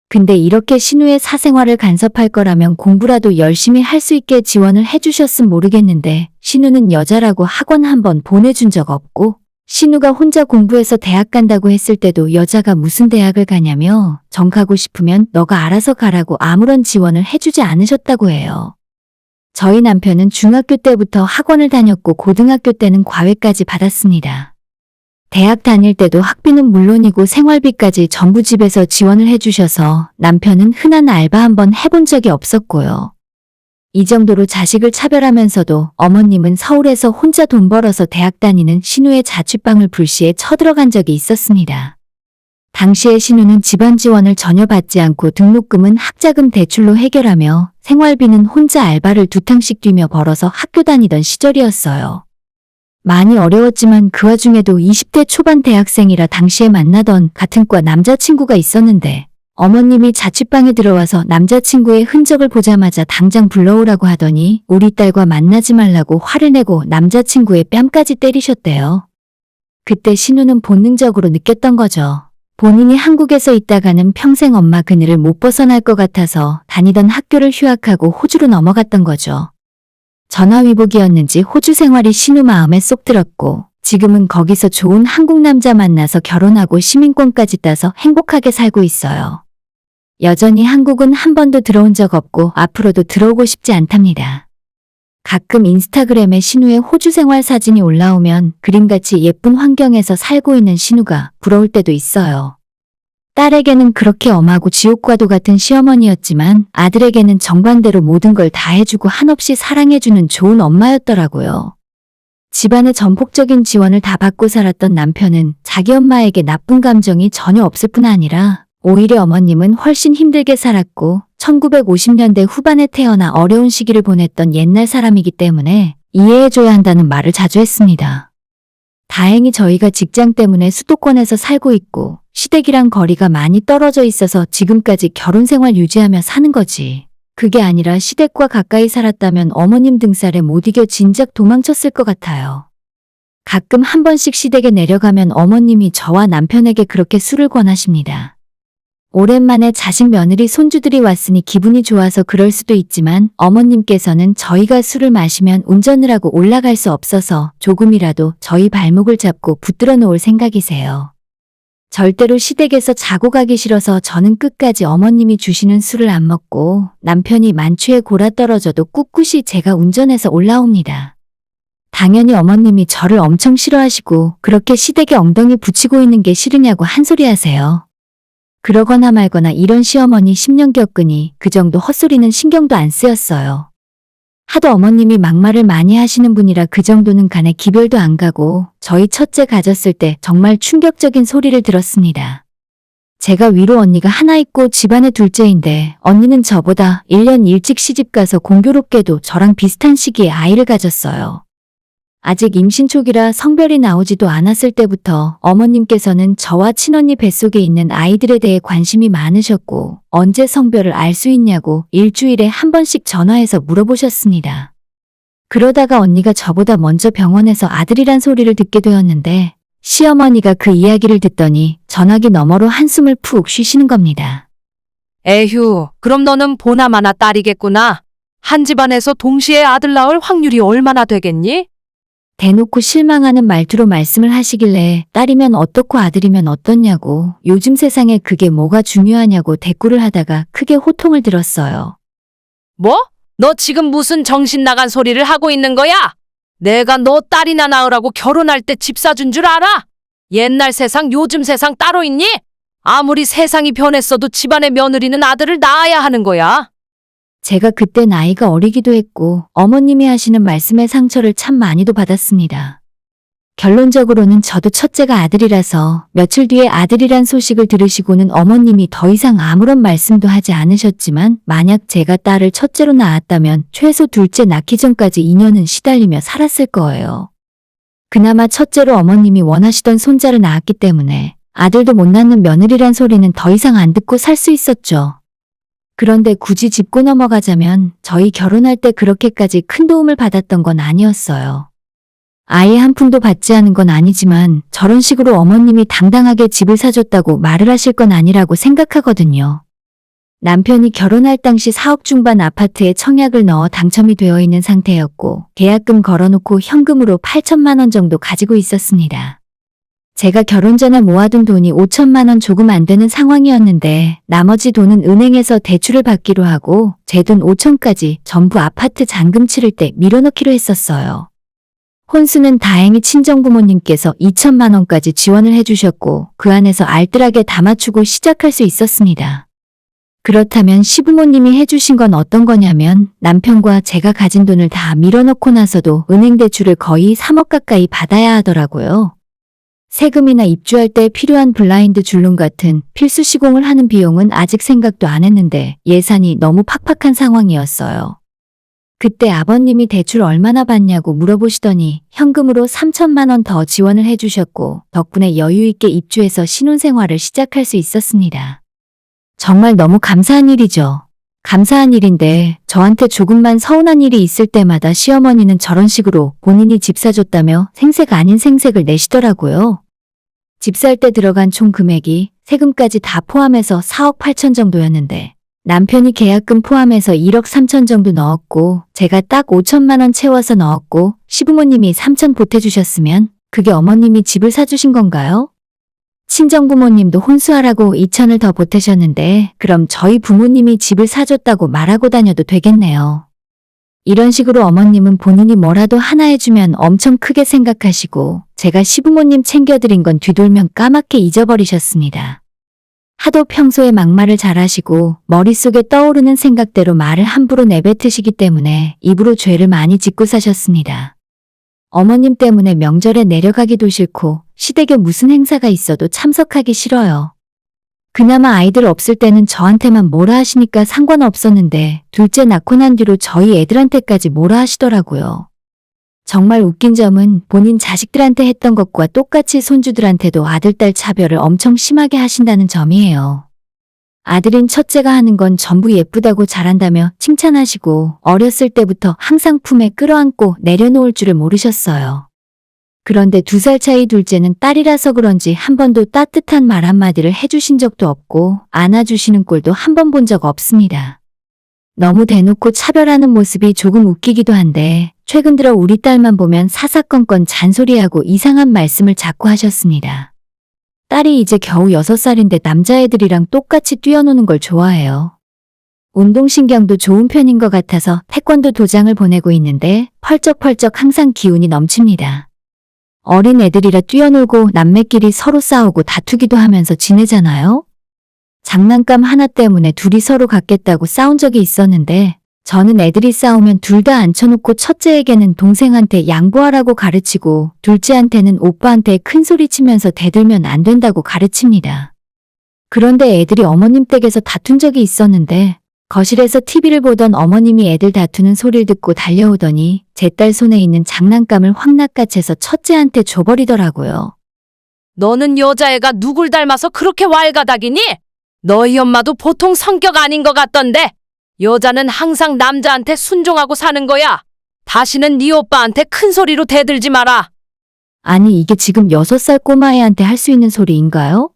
S1: 근데 이렇게 신우의 사생활을 간섭할 거라면 공부라도 열심히 할 수 있게 지원을 해주셨음 모르겠는데 신우는 여자라고 학원 한 번 보내준 적 없고 신우가 혼자 공부해서 대학 간다고 했을 때도 여자가 무슨 대학을 가냐며 정 가고 싶으면 너가 알아서 가라고 아무런 지원을 해주지 않으셨다고 해요. 저희 남편은 중학교 때부터 학원을 다녔고 고등학교 때는 과외까지 받았습니다. 대학 다닐 때도 학비는 물론이고 생활비까지 전부 집에서 지원을 해주셔서 남편은 흔한 알바 한번 해본 적이 없었고요. 이 정도로 자식을 차별하면서도 어머님은 서울에서 혼자 돈 벌어서 대학 다니는 신우의 자취방을 불시에 쳐들어간 적이 있었습니다. 당시에 신우는 집안 지원을 전혀 받지 않고 등록금은 학자금 대출로 해결하며 생활비는 혼자 알바를 2탕씩 뛰며 벌어서 학교 다니던 시절이었어요. 많이 어려웠지만 그 와중에도 20대 초반 대학생이라 당시에 만나던 같은 과 남자친구가 있었는데 어머님이 자취방에 들어와서 남자친구의 흔적을 보자마자 당장 불러오라고 하더니 우리 딸과 만나지 말라고 화를 내고 남자친구의 뺨까지 때리셨대요. 그때 신우는 본능적으로 느꼈던 거죠. 본인이 한국에서 있다가는 평생 엄마 그늘을 못 벗어날 것 같아서 다니던 학교를 휴학하고 호주로 넘어갔던 거죠. 전화위복이었는지 호주 생활이 신우 마음에 쏙 들었고 지금은 거기서 좋은 한국 남자 만나서 결혼하고 시민권까지 따서 행복하게 살고 있어요. 여전히 한국은 한 번도 들어온 적 없고 앞으로도 들어오고 싶지 않답니다. 가끔 인스타그램에 신우의 호주 생활 사진이 올라오면 그림같이 예쁜 환경에서 살고 있는 신우가 부러울 때도 있어요. 딸에게는 그렇게 엄하고 지옥과도 같은 시어머니였지만 아들에게는 정반대로 모든 걸 다 해주고 한없이 사랑해주는 좋은 엄마였더라고요. 집안의 전폭적인 지원을 다 받고 살았던 남편은 자기 엄마에게 나쁜 감정이 전혀 없을 뿐 아니라 오히려 어머님은 훨씬 힘들게 살았고 1950년대 후반에 태어나 어려운 시기를 보냈던 옛날 사람이기 때문에 이해해줘야 한다는 말을 자주 했습니다. 다행히 저희가 직장 때문에 수도권에서 살고 있고 시댁이랑 거리가 많이 떨어져 있어서 지금까지 결혼 생활 유지하며 사는 거지. 그게 아니라 시댁과 가까이 살았다면 어머님 등살에 못 이겨 진작 도망쳤을 것 같아요. 가끔 한 번씩 시댁에 내려가면 어머님이 저와 남편에게 그렇게 술을 권하십니다. 오랜만에 자식 며느리 손주들이 왔으니 기분이 좋아서 그럴 수도 있지만 어머님께서는 저희가 술을 마시면 운전을 하고 올라갈 수 없어서 조금이라도 저희 발목을 잡고 붙들어 놓을 생각이세요. 절대로 시댁에서 자고 가기 싫어서 저는 끝까지 어머님이 주시는 술을 안 먹고 남편이 만취에 골아떨어져도 꿋꿋이 제가 운전해서 올라옵니다. 당연히 어머님이 저를 엄청 싫어하시고 그렇게 시댁에 엉덩이 붙이고 있는 게 싫으냐고 한 소리 하세요. 그러거나 말거나 이런 시어머니 10년 겪으니 그 정도 헛소리는 신경도 안 쓰였어요. 하도 어머님이 막말을 많이 하시는 분이라 그 정도는 간에 기별도 안 가고 저희 첫째 가졌을 때 정말 충격적인 소리를 들었습니다. 제가 위로 언니가 하나 있고 집안의 둘째인데 언니는 저보다 1년 일찍 시집가서 공교롭게도 저랑 비슷한 시기에 아이를 가졌어요. 아직 임신 초기라 성별이 나오지도 않았을 때부터 어머님께서는 저와 친언니 뱃속에 있는 아이들에 대해 관심이 많으셨고 언제 성별을 알 수 있냐고 일주일에 한 번씩 전화해서 물어보셨습니다. 그러다가 언니가 저보다 먼저 병원에서 아들이란 소리를 듣게 되었는데 시어머니가 그 이야기를 듣더니 전화기 너머로 한숨을 푹 쉬시는 겁니다.
S4: 에휴, 그럼 너는 보나마나 딸이겠구나. 한 집안에서 동시에 아들 낳을 확률이 얼마나 되겠니?
S1: 대놓고 실망하는 말투로 말씀을 하시길래 딸이면 어떻고 아들이면 어떻냐고 요즘 세상에 그게 뭐가 중요하냐고 대꾸를 하다가 크게 호통을 들었어요.
S4: 뭐? 너 지금 무슨 정신 나간 소리를 하고 있는 거야? 내가 너 딸이나 낳으라고 결혼할 때 집 사준 줄 알아? 옛날 세상 요즘 세상 따로 있니? 아무리 세상이 변했어도 집안의 며느리는 아들을 낳아야 하는 거야.
S1: 제가 그때 나이가 어리기도 했고 어머님이 하시는 말씀에 상처를 참 많이도 받았습니다. 결론적으로는 저도 첫째가 아들이라서 며칠 뒤에 아들이란 소식을 들으시고는 어머님이 더 이상 아무런 말씀도 하지 않으셨지만 만약 제가 딸을 첫째로 낳았다면 최소 둘째 낳기 전까지 2년은 시달리며 살았을 거예요. 그나마 첫째로 어머님이 원하시던 손자를 낳았기 때문에 아들도 못 낳는 며느리란 소리는 더 이상 안 듣고 살 수 있었죠. 그런데 굳이 짚고 넘어가자면 저희 결혼할 때 그렇게까지 큰 도움을 받았던 건 아니었어요. 아예 한 푼도 받지 않은 건 아니지만 저런 식으로 어머님이 당당하게 집을 사줬다고 말을 하실 건 아니라고 생각하거든요. 남편이 결혼할 당시 4억 중반 아파트에 청약을 넣어 당첨이 되어 있는 상태였고 계약금 걸어놓고 현금으로 8천만 원 정도 가지고 있었습니다. 제가 결혼 전에 모아둔 돈이 5천만 원 조금 안 되는 상황이었는데 나머지 돈은 은행에서 대출을 받기로 하고 제 돈 5천까지 전부 아파트 잔금 치를 때 밀어넣기로 했었어요. 혼수는 다행히 친정부모님께서 2천만 원까지 지원을 해주셨고 그 안에서 알뜰하게 다 맞추고 시작할 수 있었습니다. 그렇다면 시부모님이 해주신 건 어떤 거냐면 남편과 제가 가진 돈을 다 밀어넣고 나서도 은행 대출을 거의 3억 가까이 받아야 하더라고요. 세금이나 입주할 때 필요한 블라인드 줄룸 같은 필수 시공을 하는 비용은 아직 생각도 안 했는데 예산이 너무 팍팍한 상황이었어요. 그때 아버님이 대출 얼마나 받냐고 물어보시더니 현금으로 3천만 원 더 지원을 해주셨고 덕분에 여유 있게 입주해서 신혼생활을 시작할 수 있었습니다. 정말 너무 감사한 일이죠. 감사한 일인데 저한테 조금만 서운한 일이 있을 때마다 시어머니는 저런 식으로 본인이 집 사줬다며 생색 아닌 생색을 내시더라고요. 집 살 때 들어간 총 금액이 세금까지 다 포함해서 4억 8천 정도였는데 남편이 계약금 포함해서 1억 3천 정도 넣었고 제가 딱 5천만 원 채워서 넣었고 시부모님이 3천 보태주셨으면 그게 어머님이 집을 사주신 건가요? 친정부모님도 혼수하라고 2천을 더 보태셨는데 그럼 저희 부모님이 집을 사줬다고 말하고 다녀도 되겠네요. 이런 식으로 어머님은 본인이 뭐라도 하나 해주면 엄청 크게 생각하시고 제가 시부모님 챙겨드린 건 뒤돌면 까맣게 잊어버리셨습니다. 하도 평소에 막말을 잘하시고 머릿속에 떠오르는 생각대로 말을 함부로 내뱉으시기 때문에 입으로 죄를 많이 짓고 사셨습니다. 어머님 때문에 명절에 내려가기도 싫고 시댁에 무슨 행사가 있어도 참석하기 싫어요. 그나마 아이들 없을 때는 저한테만 뭐라 하시니까 상관없었는데 둘째 낳고 난 뒤로 저희 애들한테까지 뭐라 하시더라고요. 정말 웃긴 점은 본인 자식들한테 했던 것과 똑같이 손주들한테도 아들, 딸 차별을 엄청 심하게 하신다는 점이에요. 아들인 첫째가 하는 건 전부 예쁘다고 잘한다며 칭찬하시고 어렸을 때부터 항상 품에 끌어안고 내려놓을 줄을 모르셨어요. 그런데 2살 차이 둘째는 딸이라서 그런지 한 번도 따뜻한 말 한마디를 해주신 적도 없고 안아주시는 꼴도 한 번 본 적 없습니다. 너무 대놓고 차별하는 모습이 조금 웃기기도 한데 최근 들어 우리 딸만 보면 사사건건 잔소리하고 이상한 말씀을 자꾸 하셨습니다. 딸이 이제 겨우 6살인데 남자애들이랑 똑같이 뛰어노는 걸 좋아해요. 운동신경도 좋은 편인 것 같아서 태권도 도장을 보내고 있는데 펄쩍펄쩍 항상 기운이 넘칩니다. 어린 애들이라 뛰어놀고 남매끼리 서로 싸우고 다투기도 하면서 지내잖아요? 장난감 하나 때문에 둘이 서로 갖겠다고 싸운 적이 있었는데 저는 애들이 싸우면 둘 다 앉혀놓고 첫째에게는 동생한테 양보하라고 가르치고 둘째한테는 오빠한테 큰 소리 치면서 대들면 안 된다고 가르칩니다. 그런데 애들이 어머님 댁에서 다툰 적이 있었는데 거실에서 TV를 보던 어머님이 애들 다투는 소리를 듣고 달려오더니 제 딸 손에 있는 장난감을 확 낚아채서 첫째한테 줘버리더라고요.
S4: 너는 여자애가 누굴 닮아서 그렇게 왈가닥이니? 너희 엄마도 보통 성격 아닌 것 같던데. 여자는 항상 남자한테 순종하고 사는 거야. 다시는 네 오빠한테 큰 소리로 대들지 마라.
S1: 아니 이게 지금 6살 꼬마애한테 할 수 있는 소리인가요?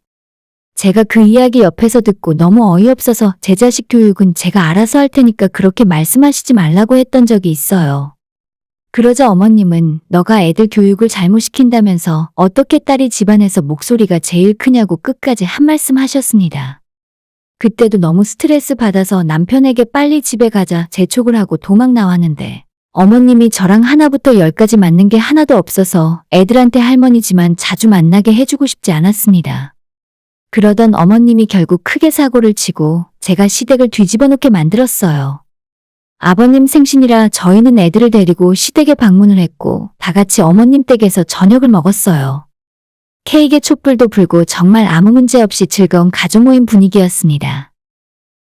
S1: 제가 그 이야기 옆에서 듣고 너무 어이없어서 제 자식 교육은 제가 알아서 할 테니까 그렇게 말씀하시지 말라고 했던 적이 있어요. 그러자 어머님은 너가 애들 교육을 잘못 시킨다면서 어떻게 딸이 집안에서 목소리가 제일 크냐고 끝까지 한 말씀 하셨습니다. 그때도 너무 스트레스 받아서 남편에게 빨리 집에 가자 재촉을 하고 도망 나왔는데 어머님이 저랑 하나부터 10까지 맞는 게 하나도 없어서 애들한테 할머니지만 자주 만나게 해주고 싶지 않았습니다. 그러던 어머님이 결국 크게 사고를 치고 제가 시댁을 뒤집어 놓게 만들었어요. 아버님 생신이라 저희는 애들을 데리고 시댁에 방문을 했고 다 같이 어머님 댁에서 저녁을 먹었어요. 케이크에 촛불도 불고 정말 아무 문제 없이 즐거운 가족 모임 분위기였습니다.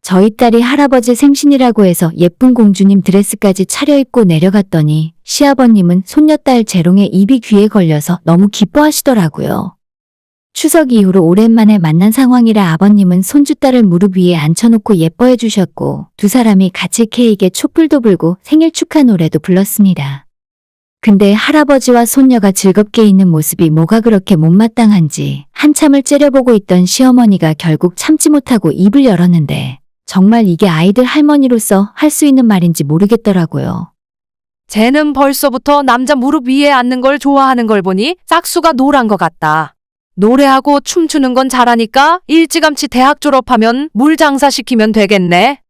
S1: 저희 딸이 할아버지 생신이라고 해서 예쁜 공주님 드레스까지 차려입고 내려갔더니 시아버님은 손녀딸 재롱의 입이 귀에 걸려서 너무 기뻐하시더라고요. 추석 이후로 오랜만에 만난 상황이라 아버님은 손주딸을 무릎 위에 앉혀놓고 예뻐해 주셨고 두 사람이 같이 케이크에 촛불도 불고 생일 축하 노래도 불렀습니다. 근데 할아버지와 손녀가 즐겁게 있는 모습이 뭐가 그렇게 못마땅한지 한참을 째려보고 있던 시어머니가 결국 참지 못하고 입을 열었는데 정말 이게 아이들 할머니로서 할 수 있는 말인지 모르겠더라고요.
S4: 쟤는 벌써부터 남자 무릎 위에 앉는 걸 좋아하는 걸 보니 싹수가 노란 것 같다. 노래하고 춤추는 건 잘하니까 일찌감치 대학 졸업하면 물 장사시키면 되겠네.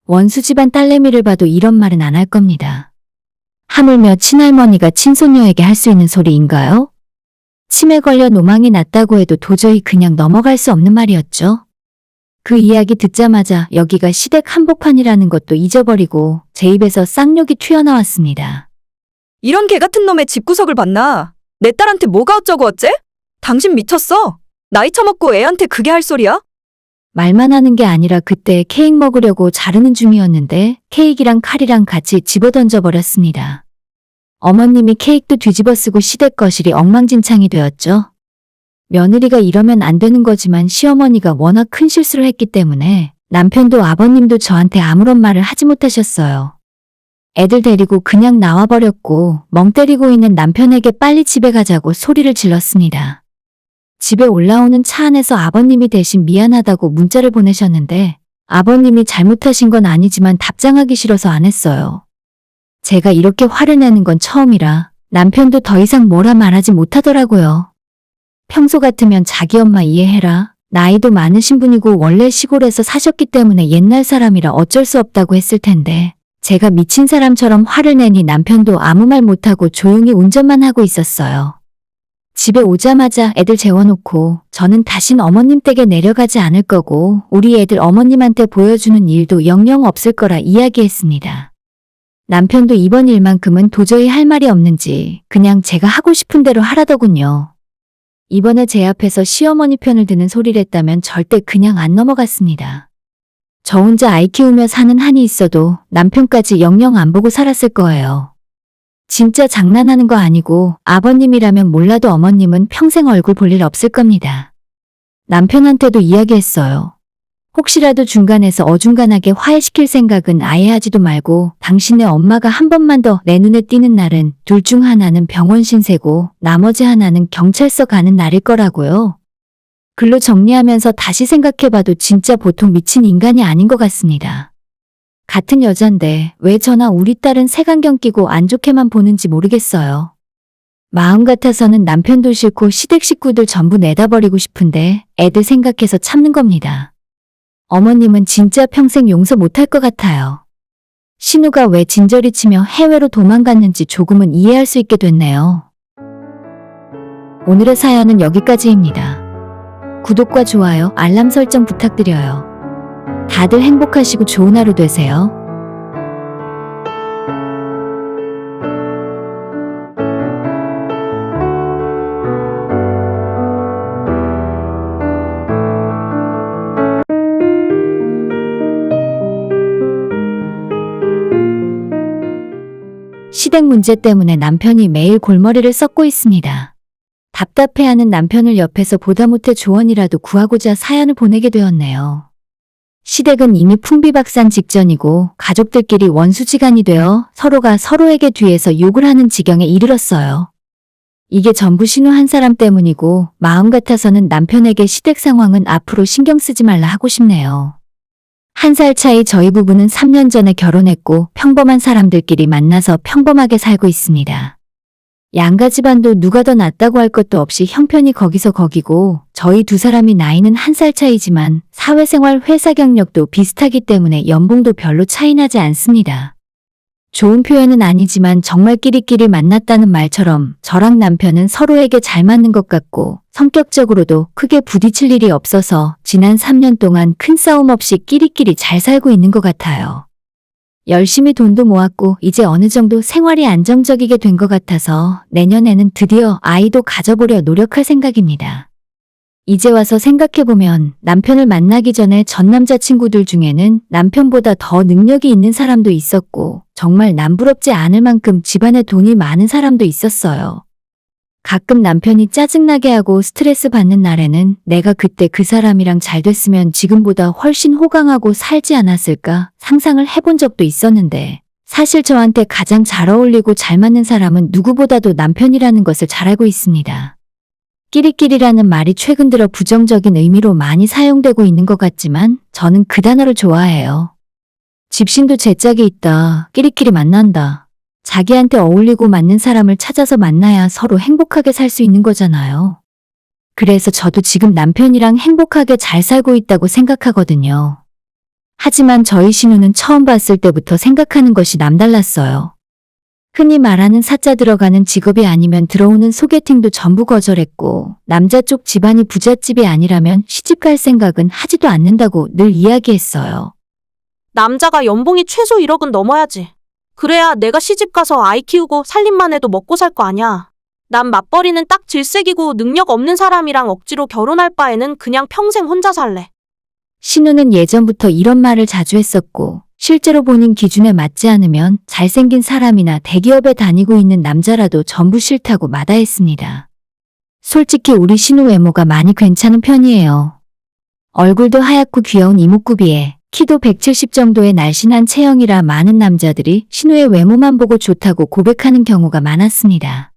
S1: 원수 집안 딸내미를 봐도 이런 말은 안 할 겁니다. 하물며 친할머니가 친손녀에게 할 수 있는 소리인가요? 치매 걸려 노망이 났다고 해도 도저히 그냥 넘어갈 수 없는 말이었죠. 그 이야기 듣자마자 여기가 시댁 한복판이라는 것도 잊어버리고 제 입에서 쌍욕이 튀어나왔습니다.
S5: 이런 개 같은 놈의 집구석을 봤나? 내 딸한테 뭐가 어쩌고 어째? 당신 미쳤어? 나이 처먹고 애한테 그게 할 소리야?
S1: 말만 하는 게 아니라 그때 케이크 먹으려고 자르는 중이었는데 케이크랑 칼이랑 같이 집어던져 버렸습니다. 어머님이 케이크도 뒤집어 쓰고 시댁 거실이 엉망진창이 되었죠. 며느리가 이러면 안 되는 거지만 시어머니가 워낙 큰 실수를 했기 때문에 남편도 아버님도 저한테 아무런 말을 하지 못하셨어요. 애들 데리고 그냥 나와버렸고 멍 때리고 있는 남편에게 빨리 집에 가자고 소리를 질렀습니다. 집에 올라오는 차 안에서 아버님이 대신 미안하다고 문자를 보내셨는데 아버님이 잘못하신 건 아니지만 답장하기 싫어서 안 했어요. 제가 이렇게 화를 내는 건 처음이라 남편도 더 이상 뭐라 말하지 못하더라고요. 평소 같으면 자기 엄마 이해해라. 나이도 많으신 분이고 원래 시골에서 사셨기 때문에 옛날 사람이라 어쩔 수 없다고 했을 텐데 제가 미친 사람처럼 화를 내니 남편도 아무 말 못하고 조용히 운전만 하고 있었어요. 집에 오자마자 애들 재워놓고 저는 다신 어머님 댁에 내려가지 않을 거고 우리 애들 어머님한테 보여주는 일도 영영 없을 거라 이야기했습니다. 남편도 이번 일만큼은 도저히 할 말이 없는지 그냥 제가 하고 싶은 대로 하라더군요. 이번에 제 앞에서 시어머니 편을 드는 소리를 했다면 절대 그냥 안 넘어갔습니다. 저 혼자 아이 키우며 사는 한이 있어도 남편까지 영영 안 보고 살았을 거예요. 진짜 장난하는 거 아니고 아버님이라면 몰라도 어머님은 평생 얼굴 볼 일 없을 겁니다. 남편한테도 이야기했어요. 혹시라도 중간에서 어중간하게 화해시킬 생각은 아예 하지도 말고 당신네 엄마가 한 번만 더 내 눈에 띄는 날은 둘 중 하나는 병원 신세고 나머지 하나는 경찰서 가는 날일 거라고요. 글로 정리하면서 다시 생각해봐도 진짜 보통 미친 인간이 아닌 것 같습니다. 같은 여잔데 왜 저나 우리 딸은 색안경 끼고 안 좋게만 보는지 모르겠어요. 마음 같아서는 남편도 싫고 시댁 식구들 전부 내다버리고 싶은데 애들 생각해서 참는 겁니다. 어머님은 진짜 평생 용서 못할 것 같아요. 신우가 왜 진저리 치며 해외로 도망갔는지 조금은 이해할 수 있게 됐네요. 오늘의 사연은 여기까지입니다. 구독과 좋아요, 알람 설정 부탁드려요. 다들 행복하시고 좋은 하루 되세요. 시댁 문제 때문에 남편이 매일 골머리를 썩고 있습니다. 답답해하는 남편을 옆에서 보다 못해 조언이라도 구하고자 사연을 보내게 되었네요. 시댁은 이미 풍비박산 직전이고 가족들끼리 원수지간이 되어 서로가 서로에게 뒤에서 욕을 하는 지경에 이르렀어요. 이게 전부 신우 한 사람 때문이고 마음 같아서는 남편에게 시댁 상황은 앞으로 신경 쓰지 말라 하고 싶네요. 1살 차이 저희 부부는 3년 전에 결혼했고 평범한 사람들끼리 만나서 평범하게 살고 있습니다. 양가 집안도 누가 더 낫다고 할 것도 없이 형편이 거기서 거기고 저희 두 사람이 나이는 1살 차이지만 사회생활 회사 경력도 비슷하기 때문에 연봉도 별로 차이나지 않습니다. 좋은 표현은 아니지만 정말 끼리끼리 만났다는 말처럼 저랑 남편은 서로에게 잘 맞는 것 같고 성격적으로도 크게 부딪힐 일이 없어서 지난 3년 동안 큰 싸움 없이 끼리끼리 잘 살고 있는 것 같아요. 열심히 돈도 모았고 이제 어느 정도 생활이 안정적이게 된 것 같아서 내년에는 드디어 아이도 가져보려 노력할 생각입니다. 이제 와서 생각해보면 남편을 만나기 전에 전 남자친구들 중에는 남편보다 더 능력이 있는 사람도 있었고 정말 남부럽지 않을 만큼 집안에 돈이 많은 사람도 있었어요. 가끔 남편이 짜증나게 하고 스트레스 받는 날에는 내가 그때 그 사람이랑 잘 됐으면 지금보다 훨씬 호강하고 살지 않았을까 상상을 해본 적도 있었는데 사실 저한테 가장 잘 어울리고 잘 맞는 사람은 누구보다도 남편이라는 것을 잘 알고 있습니다. 끼리끼리라는 말이 최근 들어 부정적인 의미로 많이 사용되고 있는 것 같지만 저는 그 단어를 좋아해요. 집신도 제 짝이 있다. 끼리끼리 만난다. 자기한테 어울리고 맞는 사람을 찾아서 만나야 서로 행복하게 살 수 있는 거잖아요. 그래서 저도 지금 남편이랑 행복하게 잘 살고 있다고 생각하거든요. 하지만 저희 신우는 처음 봤을 때부터 생각하는 것이 남달랐어요. 흔히 말하는 사자 들어가는 직업이 아니면 들어오는 소개팅도 전부 거절했고 남자 쪽 집안이 부잣집이 아니라면 시집갈 생각은 하지도 않는다고 늘 이야기했어요.
S6: 남자가 연봉이 최소 1억은 넘어야지. 그래야 내가 시집가서 아이 키우고 살림만 해도 먹고 살 거 아냐. 난 맞벌이는 딱 질색이고 능력 없는 사람이랑 억지로 결혼할 바에는 그냥 평생 혼자 살래.
S1: 신우는 예전부터 이런 말을 자주 했었고 실제로 본인 기준에 맞지 않으면 잘생긴 사람이나 대기업에 다니고 있는 남자라도 전부 싫다고 마다했습니다. 솔직히 우리 신우 외모가 많이 괜찮은 편이에요. 얼굴도 하얗고 귀여운 이목구비에 키도 170 정도의 날씬한 체형이라 많은 남자들이 신우의 외모만 보고 좋다고 고백하는 경우가 많았습니다.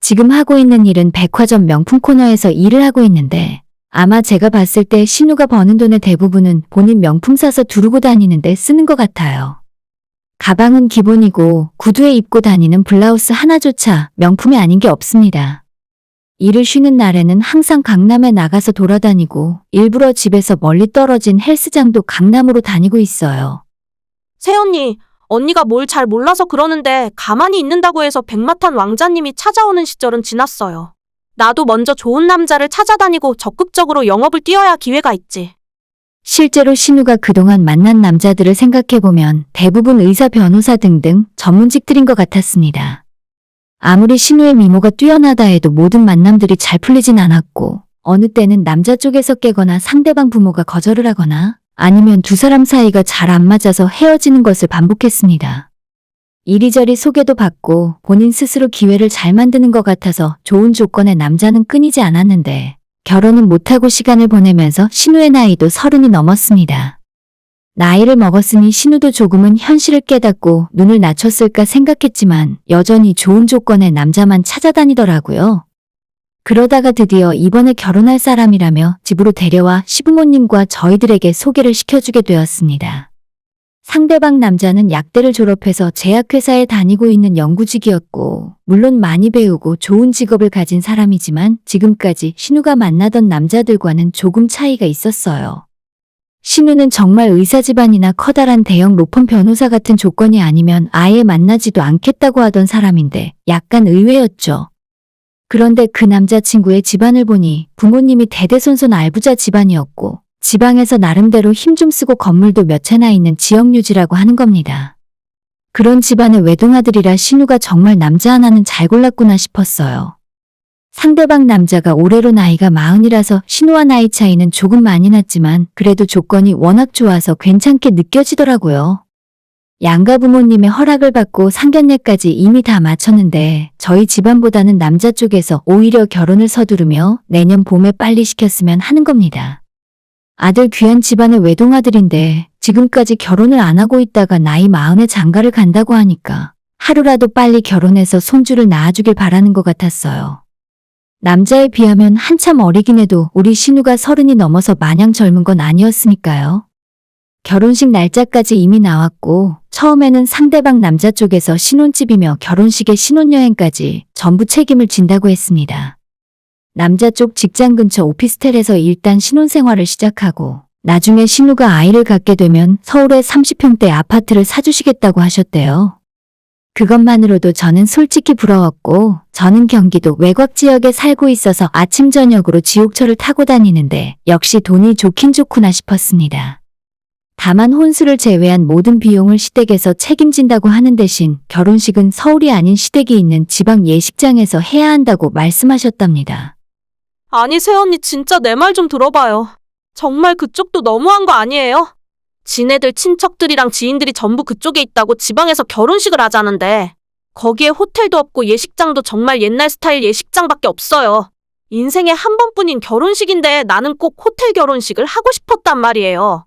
S1: 지금 하고 있는 일은 백화점 명품 코너에서 일을 하고 있는데 아마 제가 봤을 때 신우가 버는 돈의 대부분은 본인 명품 사서 두르고 다니는데 쓰는 것 같아요. 가방은 기본이고 구두에 입고 다니는 블라우스 하나조차 명품이 아닌 게 없습니다. 일을 쉬는 날에는 항상 강남에 나가서 돌아다니고 일부러 집에서 멀리 떨어진 헬스장도 강남으로 다니고 있어요.
S6: 새언니, 언니가 뭘 잘 몰라서 그러는데 가만히 있는다고 해서 백마탄 왕자님이 찾아오는 시절은 지났어요. 나도 먼저 좋은 남자를 찾아다니고 적극적으로 영업을 뛰어야 기회가 있지.
S1: 실제로 신우가 그동안 만난 남자들을 생각해보면 대부분 의사, 변호사 등등 전문직들인 것 같았습니다. 아무리 신우의 미모가 뛰어나다 해도 모든 만남들이 잘 풀리진 않았고 어느 때는 남자 쪽에서 깨거나 상대방 부모가 거절을 하거나 아니면 두 사람 사이가 잘 안 맞아서 헤어지는 것을 반복했습니다. 이리저리 소개도 받고 본인 스스로 기회를 잘 만드는 것 같아서 좋은 조건의 남자는 끊이지 않았는데 결혼은 못하고 시간을 보내면서 신우의 나이도 30이 넘었습니다. 나이를 먹었으니 신우도 조금은 현실을 깨닫고 눈을 낮췄을까 생각했지만 여전히 좋은 조건의 남자만 찾아다니더라고요. 그러다가 드디어 이번에 결혼할 사람이라며 집으로 데려와 시부모님과 저희들에게 소개를 시켜주게 되었습니다. 상대방 남자는 약대를 졸업해서 제약회사에 다니고 있는 연구직이었고 물론 많이 배우고 좋은 직업을 가진 사람이지만 지금까지 신우가 만나던 남자들과는 조금 차이가 있었어요. 신우는 정말 의사 집안이나 커다란 대형 로펌 변호사 같은 조건이 아니면 아예 만나지도 않겠다고 하던 사람인데 약간 의외였죠. 그런데 그 남자친구의 집안을 보니 부모님이 대대손손 알부자 집안이었고 지방에서 나름대로 힘 좀 쓰고 건물도 몇 채나 있는 지역유지라고 하는 겁니다. 그런 집안의 외동아들이라 신우가 정말 남자 하나는 잘 골랐구나 싶었어요. 상대방 남자가 올해로 나이가 40이라서 신우와 나이 차이는 조금 많이 났지만 그래도 조건이 워낙 좋아서 괜찮게 느껴지더라고요. 양가 부모님의 허락을 받고 상견례까지 이미 다 마쳤는데 저희 집안보다는 남자 쪽에서 오히려 결혼을 서두르며 내년 봄에 빨리 시켰으면 하는 겁니다. 아들 귀한 집안의 외동아들인데 지금까지 결혼을 안 하고 있다가 나이 40에 장가를 간다고 하니까 하루라도 빨리 결혼해서 손주를 낳아주길 바라는 것 같았어요. 남자에 비하면 한참 어리긴 해도 우리 신우가 30이 넘어서 마냥 젊은 건 아니었으니까요. 결혼식 날짜까지 이미 나왔고 처음에는 상대방 남자 쪽에서 신혼집이며 결혼식의 신혼여행까지 전부 책임을 진다고 했습니다. 남자 쪽 직장 근처 오피스텔에서 일단 신혼생활을 시작하고 나중에 신우가 아이를 갖게 되면 서울에 30평대 아파트를 사주시겠다고 하셨대요. 그것만으로도 저는 솔직히 부러웠고 저는 경기도 외곽 지역에 살고 있어서 아침 저녁으로 지옥철을 타고 다니는데 역시 돈이 좋긴 좋구나 싶었습니다. 다만 혼수를 제외한 모든 비용을 시댁에서 책임진다고 하는 대신 결혼식은 서울이 아닌 시댁이 있는 지방 예식장에서 해야 한다고 말씀하셨답니다.
S6: 아니, 새언니 진짜 내 말 좀 들어봐요. 정말 그쪽도 너무한 거 아니에요? 지네들 친척들이랑 지인들이 전부 그쪽에 있다고 지방에서 결혼식을 하자는데 거기에 호텔도 없고 예식장도 정말 옛날 스타일 예식장밖에 없어요. 인생에 한 번뿐인 결혼식인데 나는 꼭 호텔 결혼식을 하고 싶었단 말이에요.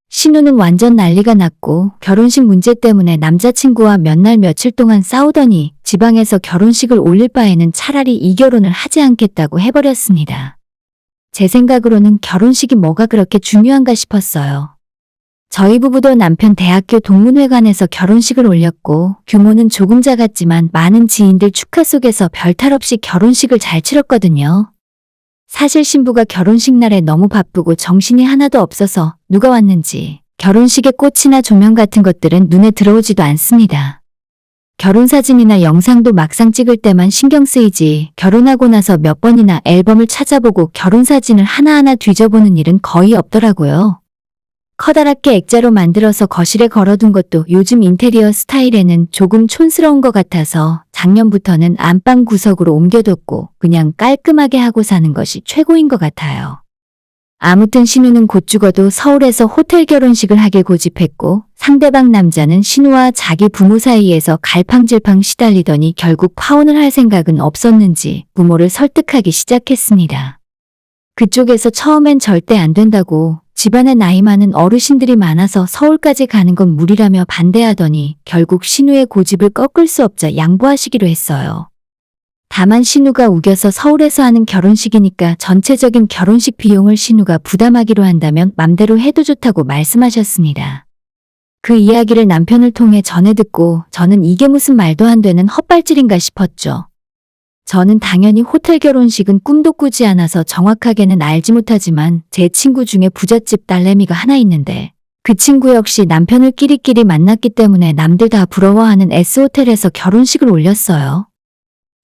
S1: 신우는 완전 난리가 났고 결혼식 문제 때문에 남자친구와 몇 날 며칠 동안 싸우더니 지방에서 결혼식을 올릴 바에는 차라리 이 결혼을 하지 않겠다고 해버렸습니다. 제 생각으로는 결혼식이 뭐가 그렇게 중요한가 싶었어요. 저희 부부도 남편 대학교 동문회관에서 결혼식을 올렸고 규모는 조금 작았지만 많은 지인들 축하 속에서 별탈 없이 결혼식을 잘 치렀거든요. 사실 신부가 결혼식 날에 너무 바쁘고 정신이 하나도 없어서 누가 왔는지 결혼식의 꽃이나 조명 같은 것들은 눈에 들어오지도 않습니다. 결혼사진이나 영상도 막상 찍을 때만 신경 쓰이지 결혼하고 나서 몇 번이나 앨범을 찾아보고 결혼사진을 하나하나 뒤져보는 일은 거의 없더라고요. 커다랗게 액자로 만들어서 거실에 걸어둔 것도 요즘 인테리어 스타일에는 조금 촌스러운 것 같아서 작년부터는 안방 구석으로 옮겨뒀고 그냥 깔끔하게 하고 사는 것이 최고인 것 같아요. 아무튼 신우는 곧 죽어도 서울에서 호텔 결혼식을 하길 고집했고 상대방 남자는 신우와 자기 부모 사이에서 갈팡질팡 시달리더니 결국 파혼을 할 생각은 없었는지 부모를 설득하기 시작했습니다. 그쪽에서 처음엔 절대 안 된다고 집안에 나이 많은 어르신들이 많아서 서울까지 가는 건 무리라며 반대하더니 결국 신우의 고집을 꺾을 수 없자 양보하시기로 했어요. 다만 신우가 우겨서 서울에서 하는 결혼식이니까 전체적인 결혼식 비용을 신우가 부담하기로 한다면 맘대로 해도 좋다고 말씀하셨습니다. 그 이야기를 남편을 통해 전해 듣고 저는 이게 무슨 말도 안 되는 헛발질인가 싶었죠. 저는 당연히 호텔 결혼식은 꿈도 꾸지 않아서 정확하게는 알지 못하지만 제 친구 중에 부잣집 딸내미가 하나 있는데 그 친구 역시 남편을 끼리끼리 만났기 때문에 남들 다 부러워하는 S호텔에서 결혼식을 올렸어요.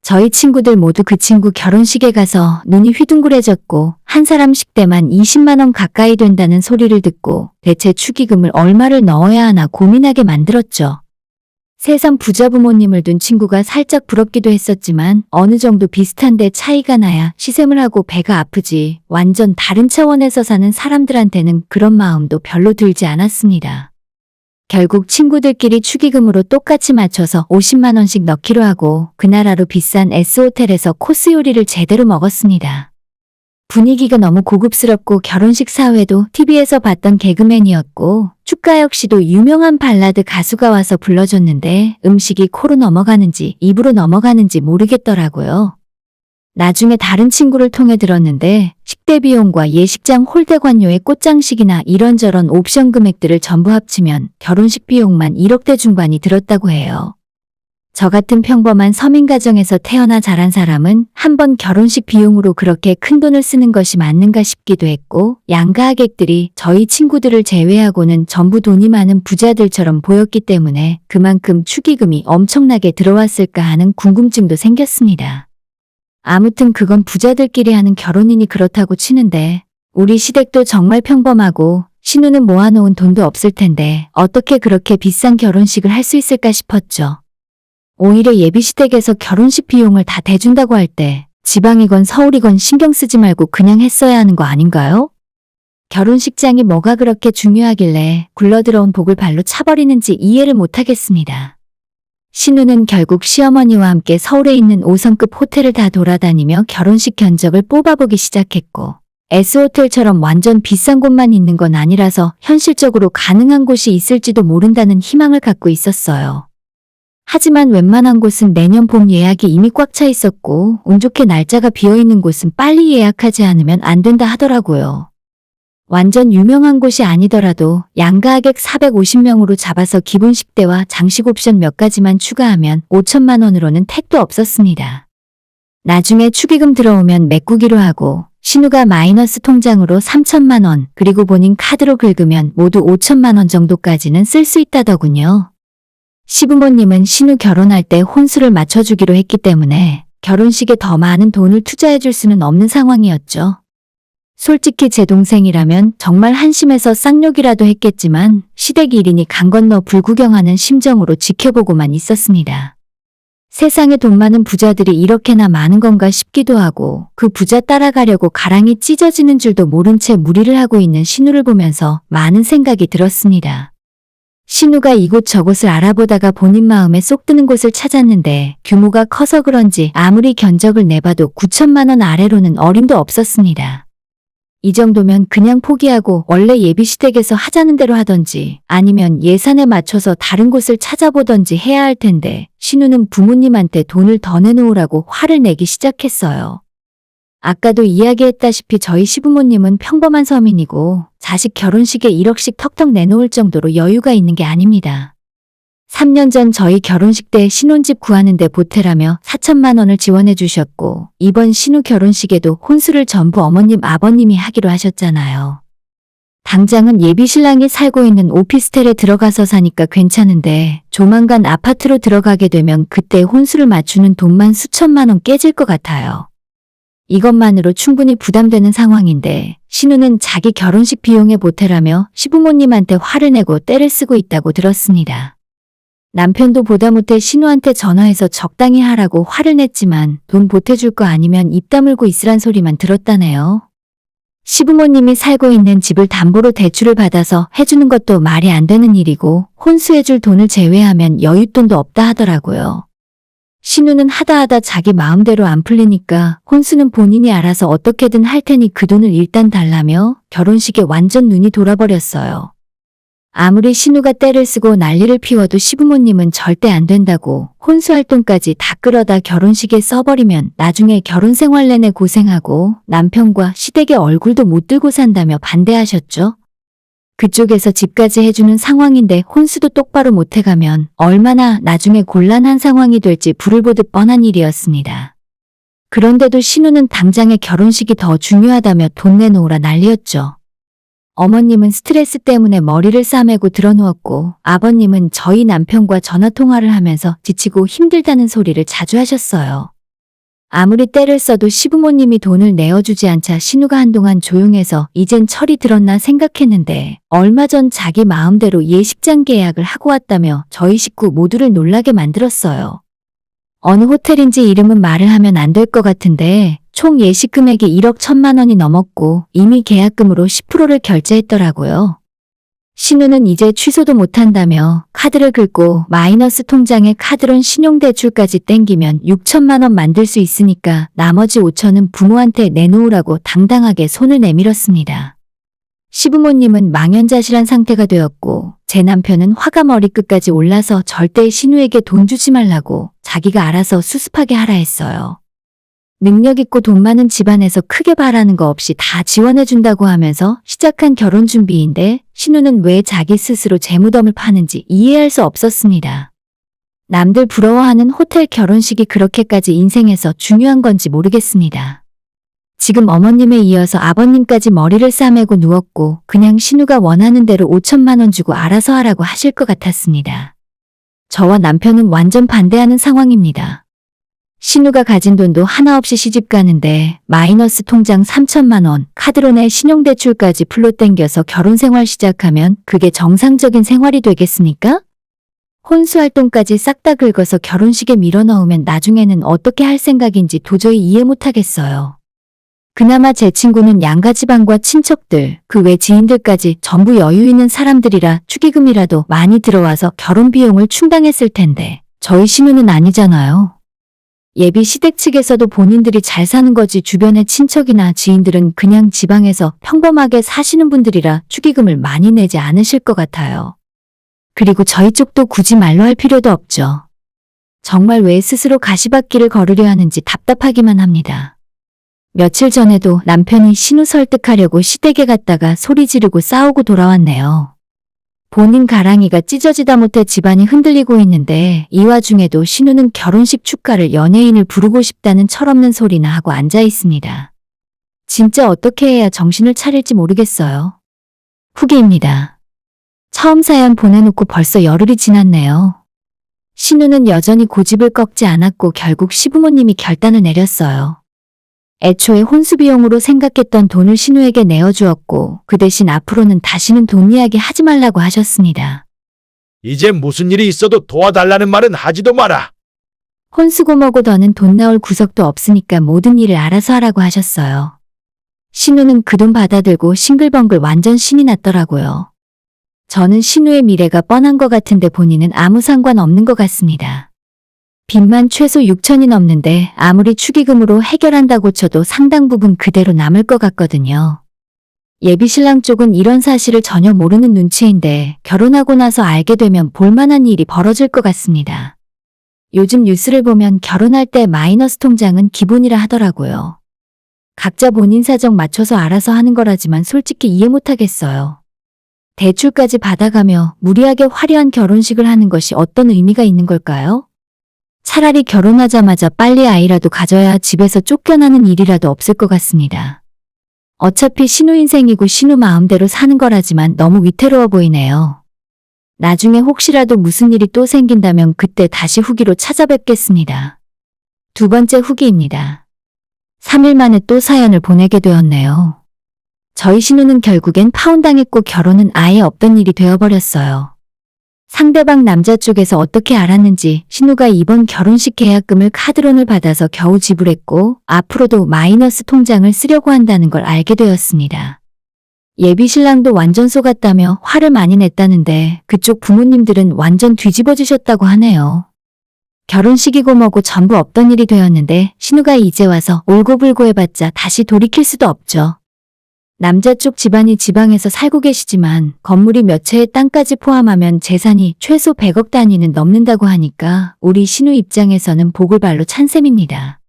S1: 저희 친구들 모두 그 친구 결혼식에 가서 눈이 휘둥그레졌고 한 사람 식대만 20만 원 가까이 된다는 소리를 듣고 대체 축의금을 얼마를 넣어야 하나 고민하게 만들었죠. 세상 부자 부모님을 둔 친구가 살짝 부럽기도 했었지만 어느 정도 비슷한데 차이가 나야 시샘을 하고 배가 아프지 완전 다른 차원에서 사는 사람들한테는 그런 마음도 별로 들지 않았습니다. 결국 친구들끼리 축의금으로 똑같이 맞춰서 50만 원씩 넣기로 하고 그날 하루 비싼 S호텔에서 코스 요리를 제대로 먹었습니다. 분위기가 너무 고급스럽고 결혼식 사회도 TV에서 봤던 개그맨이었고 축가 역시도 유명한 발라드 가수가 와서 불러줬는데 음식이 코로 넘어가는지 입으로 넘어가는지 모르겠더라고요. 나중에 다른 친구를 통해 들었는데 식대 비용과 예식장 홀대관료의 꽃장식이나 이런저런 옵션 금액들을 전부 합치면 결혼식 비용만 1억대 중반이 들었다고 해요. 저 같은 평범한 서민 가정에서 태어나 자란 사람은 한 번 결혼식 비용으로 그렇게 큰 돈을 쓰는 것이 맞는가 싶기도 했고 양가하객들이 저희 친구들을 제외하고는 전부 돈이 많은 부자들처럼 보였기 때문에 그만큼 축의금이 엄청나게 들어왔을까 하는 궁금증도 생겼습니다. 아무튼 그건 부자들끼리 하는 결혼이니 그렇다고 치는데 우리 시댁도 정말 평범하고 신우는 모아놓은 돈도 없을 텐데 어떻게 그렇게 비싼 결혼식을 할 수 있을까 싶었죠. 오히려 예비시댁에서 결혼식 비용을 다 대준다고 할 때 지방이건 서울이건 신경 쓰지 말고 그냥 했어야 하는 거 아닌가요? 결혼식장이 뭐가 그렇게 중요하길래 굴러들어온 복을 발로 차버리는지 이해를 못하겠습니다. 신우는 결국 시어머니와 함께 서울에 있는 5성급 호텔을 다 돌아다니며 결혼식 견적을 뽑아보기 시작했고 S호텔처럼 완전 비싼 곳만 있는 건 아니라서 현실적으로 가능한 곳이 있을지도 모른다는 희망을 갖고 있었어요. 하지만 웬만한 곳은 내년 봄 예약이 이미 꽉 차 있었고 운 좋게 날짜가 비어있는 곳은 빨리 예약하지 않으면 안 된다 하더라고요. 완전 유명한 곳이 아니더라도 양가하객 450명으로 잡아서 기본 10대와 장식 옵션 몇 가지만 추가하면 5천만 원으로는 택도 없었습니다. 나중에 축의금 들어오면 메꾸기로 하고 신우가 마이너스 통장으로 3천만 원 그리고 본인 카드로 긁으면 모두 5천만 원 정도까지는 쓸 수 있다더군요. 시부모님은 신우 결혼할 때 혼수를 맞춰주기로 했기 때문에 결혼식에 더 많은 돈을 투자해줄 수는 없는 상황이었죠. 솔직히 제 동생이라면 정말 한심해서 쌍욕이라도 했겠지만 시댁 1인이 강 건너 불구경하는 심정으로 지켜보고만 있었습니다. 세상에 돈 많은 부자들이 이렇게나 많은 건가 싶기도 하고 그 부자 따라가려고 가랑이 찢어지는 줄도 모른 채 무리를 하고 있는 신우를 보면서 많은 생각이 들었습니다. 신우가 이곳저곳을 알아보다가 본인 마음에 쏙 드는 곳을 찾았는데 규모가 커서 그런지 아무리 견적을 내봐도 9천만 원 아래로는 어림도 없었습니다. 이 정도면 그냥 포기하고 원래 예비시댁에서 하자는 대로 하던지 아니면 예산에 맞춰서 다른 곳을 찾아보던지 해야 할 텐데 신우는 부모님한테 돈을 더 내놓으라고 화를 내기 시작했어요. 아까도 이야기했다시피 저희 시부모님은 평범한 서민이고 자식 결혼식에 1억씩 턱턱 내놓을 정도로 여유가 있는 게 아닙니다. 3년 전 저희 결혼식 때 신혼집 구하는데 보태라며 4천만 원을 지원해 주셨고 이번 신우 결혼식에도 혼수를 전부 어머님 아버님이 하기로 하셨잖아요. 당장은 예비신랑이 살고 있는 오피스텔에 들어가서 사니까 괜찮은데 조만간 아파트로 들어가게 되면 그때 혼수를 맞추는 돈만 수천만 원 깨질 것 같아요. 이것만으로 충분히 부담되는 상황인데 신우는 자기 결혼식 비용에 보태라며 시부모님한테 화를 내고 떼를 쓰고 있다고 들었습니다. 남편도 보다 못해 신우한테 전화해서 적당히 하라고 화를 냈지만 돈 보태줄 거 아니면 입 다물고 있으란 소리만 들었다네요. 시부모님이 살고 있는 집을 담보로 대출을 받아서 해주는 것도 말이 안 되는 일이고 혼수해줄 돈을 제외하면 여윳돈도 없다 하더라고요. 신우는 하다 자기 마음대로 안 풀리니까 혼수는 본인이 알아서 어떻게든 할 테니 그 돈을 일단 달라며 결혼식에 완전 눈이 돌아버렸어요. 아무리 신우가 떼를 쓰고 난리를 피워도 시부모님은 절대 안 된다고 혼수활동까지 다 끌어다 결혼식에 써버리면 나중에 결혼 생활 내내 고생하고 남편과 시댁의 얼굴도 못 들고 산다며 반대하셨죠. 그쪽에서 집까지 해주는 상황인데 혼수도 똑바로 못해가면 얼마나 나중에 곤란한 상황이 될지 불을 보듯 뻔한 일이었습니다. 그런데도 신우는 당장의 결혼식이 더 중요하다며 돈 내놓으라 난리였죠. 어머님은 스트레스 때문에 머리를 싸매고 드러누웠고 아버님은 저희 남편과 전화통화를 하면서 지치고 힘들다는 소리를 자주 하셨어요. 아무리 떼를 써도 시부모님이 돈을 내어주지 않자 신우가 한동안 조용해서 이젠 철이 들었나 생각했는데 얼마 전 자기 마음대로 예식장 계약을 하고 왔다며 저희 식구 모두를 놀라게 만들었어요. 어느 호텔인지 이름은 말을 하면 안 될 것 같은데 총 예식 금액이 1억 1천만 원이 넘었고 이미 계약금으로 10%를 결제했더라고요. 신우는 이제 취소도 못한다며 카드를 긁고 마이너스 통장에 카드론 신용대출까지 땡기면 6천만 원 만들 수 있으니까 나머지 5천은 부모한테 내놓으라고 당당하게 손을 내밀었습니다. 시부모님은 망연자실한 상태가 되었고 제 남편은 화가 머리끝까지 올라서 절대 신우에게 돈 주지 말라고 자기가 알아서 수습하게 하라 했어요. 능력 있고 돈 많은 집안에서 크게 바라는 거 없이 다 지원해준다고 하면서 시작한 결혼 준비인데 신우는 왜 자기 스스로 재무덤을 파는지 이해할 수 없었습니다. 남들 부러워하는 호텔 결혼식이 그렇게까지 인생에서 중요한 건지 모르겠습니다. 지금 어머님에 이어서 아버님까지 머리를 싸매고 누웠고 그냥 신우가 원하는 대로 5천만 원 주고 알아서 하라고 하실 것 같았습니다. 저와 남편은 완전 반대하는 상황입니다. 신우가 가진 돈도 하나 없이 시집 가는데 마이너스 통장 3천만 원, 카드론에 신용대출까지 풀로 땡겨서 결혼생활 시작하면 그게 정상적인 생활이 되겠습니까? 혼수활동까지 싹 다 긁어서 결혼식에 밀어넣으면 나중에는 어떻게 할 생각인지 도저히 이해 못하겠어요. 그나마 제 친구는 양가 지방과 친척들, 그 외 지인들까지 전부 여유 있는 사람들이라 축의금이라도 많이 들어와서 결혼 비용을 충당했을 텐데 저희 신우는 아니잖아요. 예비 시댁 측에서도 본인들이 잘 사는 거지 주변의 친척이나 지인들은 그냥 지방에서 평범하게 사시는 분들이라 축의금을 많이 내지 않으실 것 같아요. 그리고 저희 쪽도 굳이 말로 할 필요도 없죠. 정말 왜 스스로 가시밭길을 걸으려 하는지 답답하기만 합니다. 며칠 전에도 남편이 신우 설득하려고 시댁에 갔다가 소리 지르고 싸우고 돌아왔네요. 본인 가랑이가 찢어지다 못해 집안이 흔들리고 있는데 이 와중에도 신우는 결혼식 축가를 연예인을 부르고 싶다는 철없는 소리나 하고 앉아 있습니다. 진짜 어떻게 해야 정신을 차릴지 모르겠어요. 후기입니다. 처음 사연 보내놓고 벌써 열흘이 지났네요. 신우는 여전히 고집을 꺾지 않았고 결국 시부모님이 결단을 내렸어요. 애초에 혼수비용으로 생각했던 돈을 신우에게 내어주었고 그 대신 앞으로는 다시는 돈 이야기 하지 말라고 하셨습니다.
S3: 이제 무슨 일이 있어도 도와달라는 말은 하지도 마라.
S1: 혼수고 뭐고 더는 돈 나올 구석도 없으니까 모든 일을 알아서 하라고 하셨어요. 신우는 그 돈 받아들고 싱글벙글 완전 신이 났더라고요. 저는 신우의 미래가 뻔한 것 같은데 본인은 아무 상관없는 것 같습니다. 빚만 최소 6천이 넘는데 아무리 축의금으로 해결한다고 쳐도 상당 부분 그대로 남을 것 같거든요. 예비신랑 쪽은 이런 사실을 전혀 모르는 눈치인데 결혼하고 나서 알게 되면 볼만한 일이 벌어질 것 같습니다. 요즘 뉴스를 보면 결혼할 때 마이너스 통장은 기본이라 하더라고요. 각자 본인 사정 맞춰서 알아서 하는 거라지만 솔직히 이해 못하겠어요. 대출까지 받아가며 무리하게 화려한 결혼식을 하는 것이 어떤 의미가 있는 걸까요? 차라리 결혼하자마자 빨리 아이라도 가져야 집에서 쫓겨나는 일이라도 없을 것 같습니다. 어차피 신우 인생이고 신우 마음대로 사는 거라지만 너무 위태로워 보이네요. 나중에 혹시라도 무슨 일이 또 생긴다면 그때 다시 후기로 찾아뵙겠습니다. 두 번째 후기입니다. 3일 만에 또 사연을 보내게 되었네요. 저희 신우는 결국엔 파혼당했고 결혼은 아예 없던 일이 되어버렸어요. 상대방 남자 쪽에서 어떻게 알았는지 신우가 이번 결혼식 계약금을 카드론을 받아서 겨우 지불했고 앞으로도 마이너스 통장을 쓰려고 한다는 걸 알게 되었습니다. 예비 신랑도 완전 속았다며 화를 많이 냈다는데 그쪽 부모님들은 완전 뒤집어지셨다고 하네요. 결혼식이고 뭐고 전부 없던 일이 되었는데 신우가 이제 와서 울고불고 해봤자 다시 돌이킬 수도 없죠. 남자 쪽 집안이 지방에서 살고 계시지만 건물이 몇 채의 땅까지 포함하면 재산이 최소 100억 단위는 넘는다고 하니까 우리 신우 입장에서는 복을발로 찬셈입니다.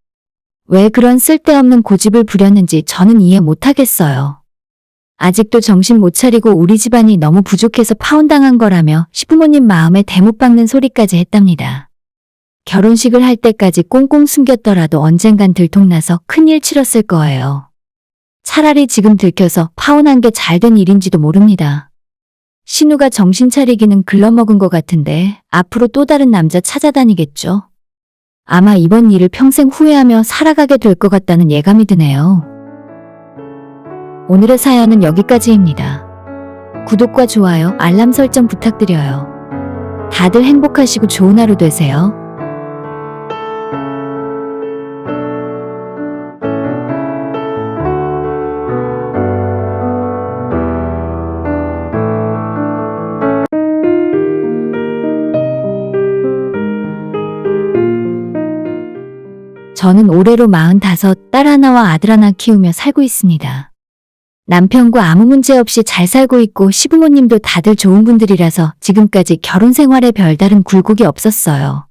S1: 왜 그런 쓸데없는 고집을 부렸는지 저는 이해 못하겠어요. 아직도 정신 못 차리고 우리 집안이 너무 부족해서 파혼당한 거라며 시부모님 마음에 대못 박는 소리까지 했답니다. 결혼식을 할 때까지 꽁꽁 숨겼더라도 언젠간 들통나서 큰일 치렀을 거예요. 차라리 지금 들켜서 파혼한 게 잘된 일인지도 모릅니다. 신우가 정신 차리기는 글러먹은 것 같은데 앞으로 또 다른 남자 찾아다니겠죠. 아마 이번 일을 평생 후회하며 살아가게 될 것 같다는 예감이 드네요. 오늘의 사연은 여기까지입니다. 구독과 좋아요, 알람 설정 부탁드려요. 다들 행복하시고 좋은 하루 되세요. 저는 올해로 45, 딸 하나와 아들 하나 키우며 살고 있습니다. 남편과 아무 문제 없이 잘 살고 있고 시부모님도 다들 좋은 분들이라서 지금까지 결혼 생활에 별다른 굴곡이 없었어요.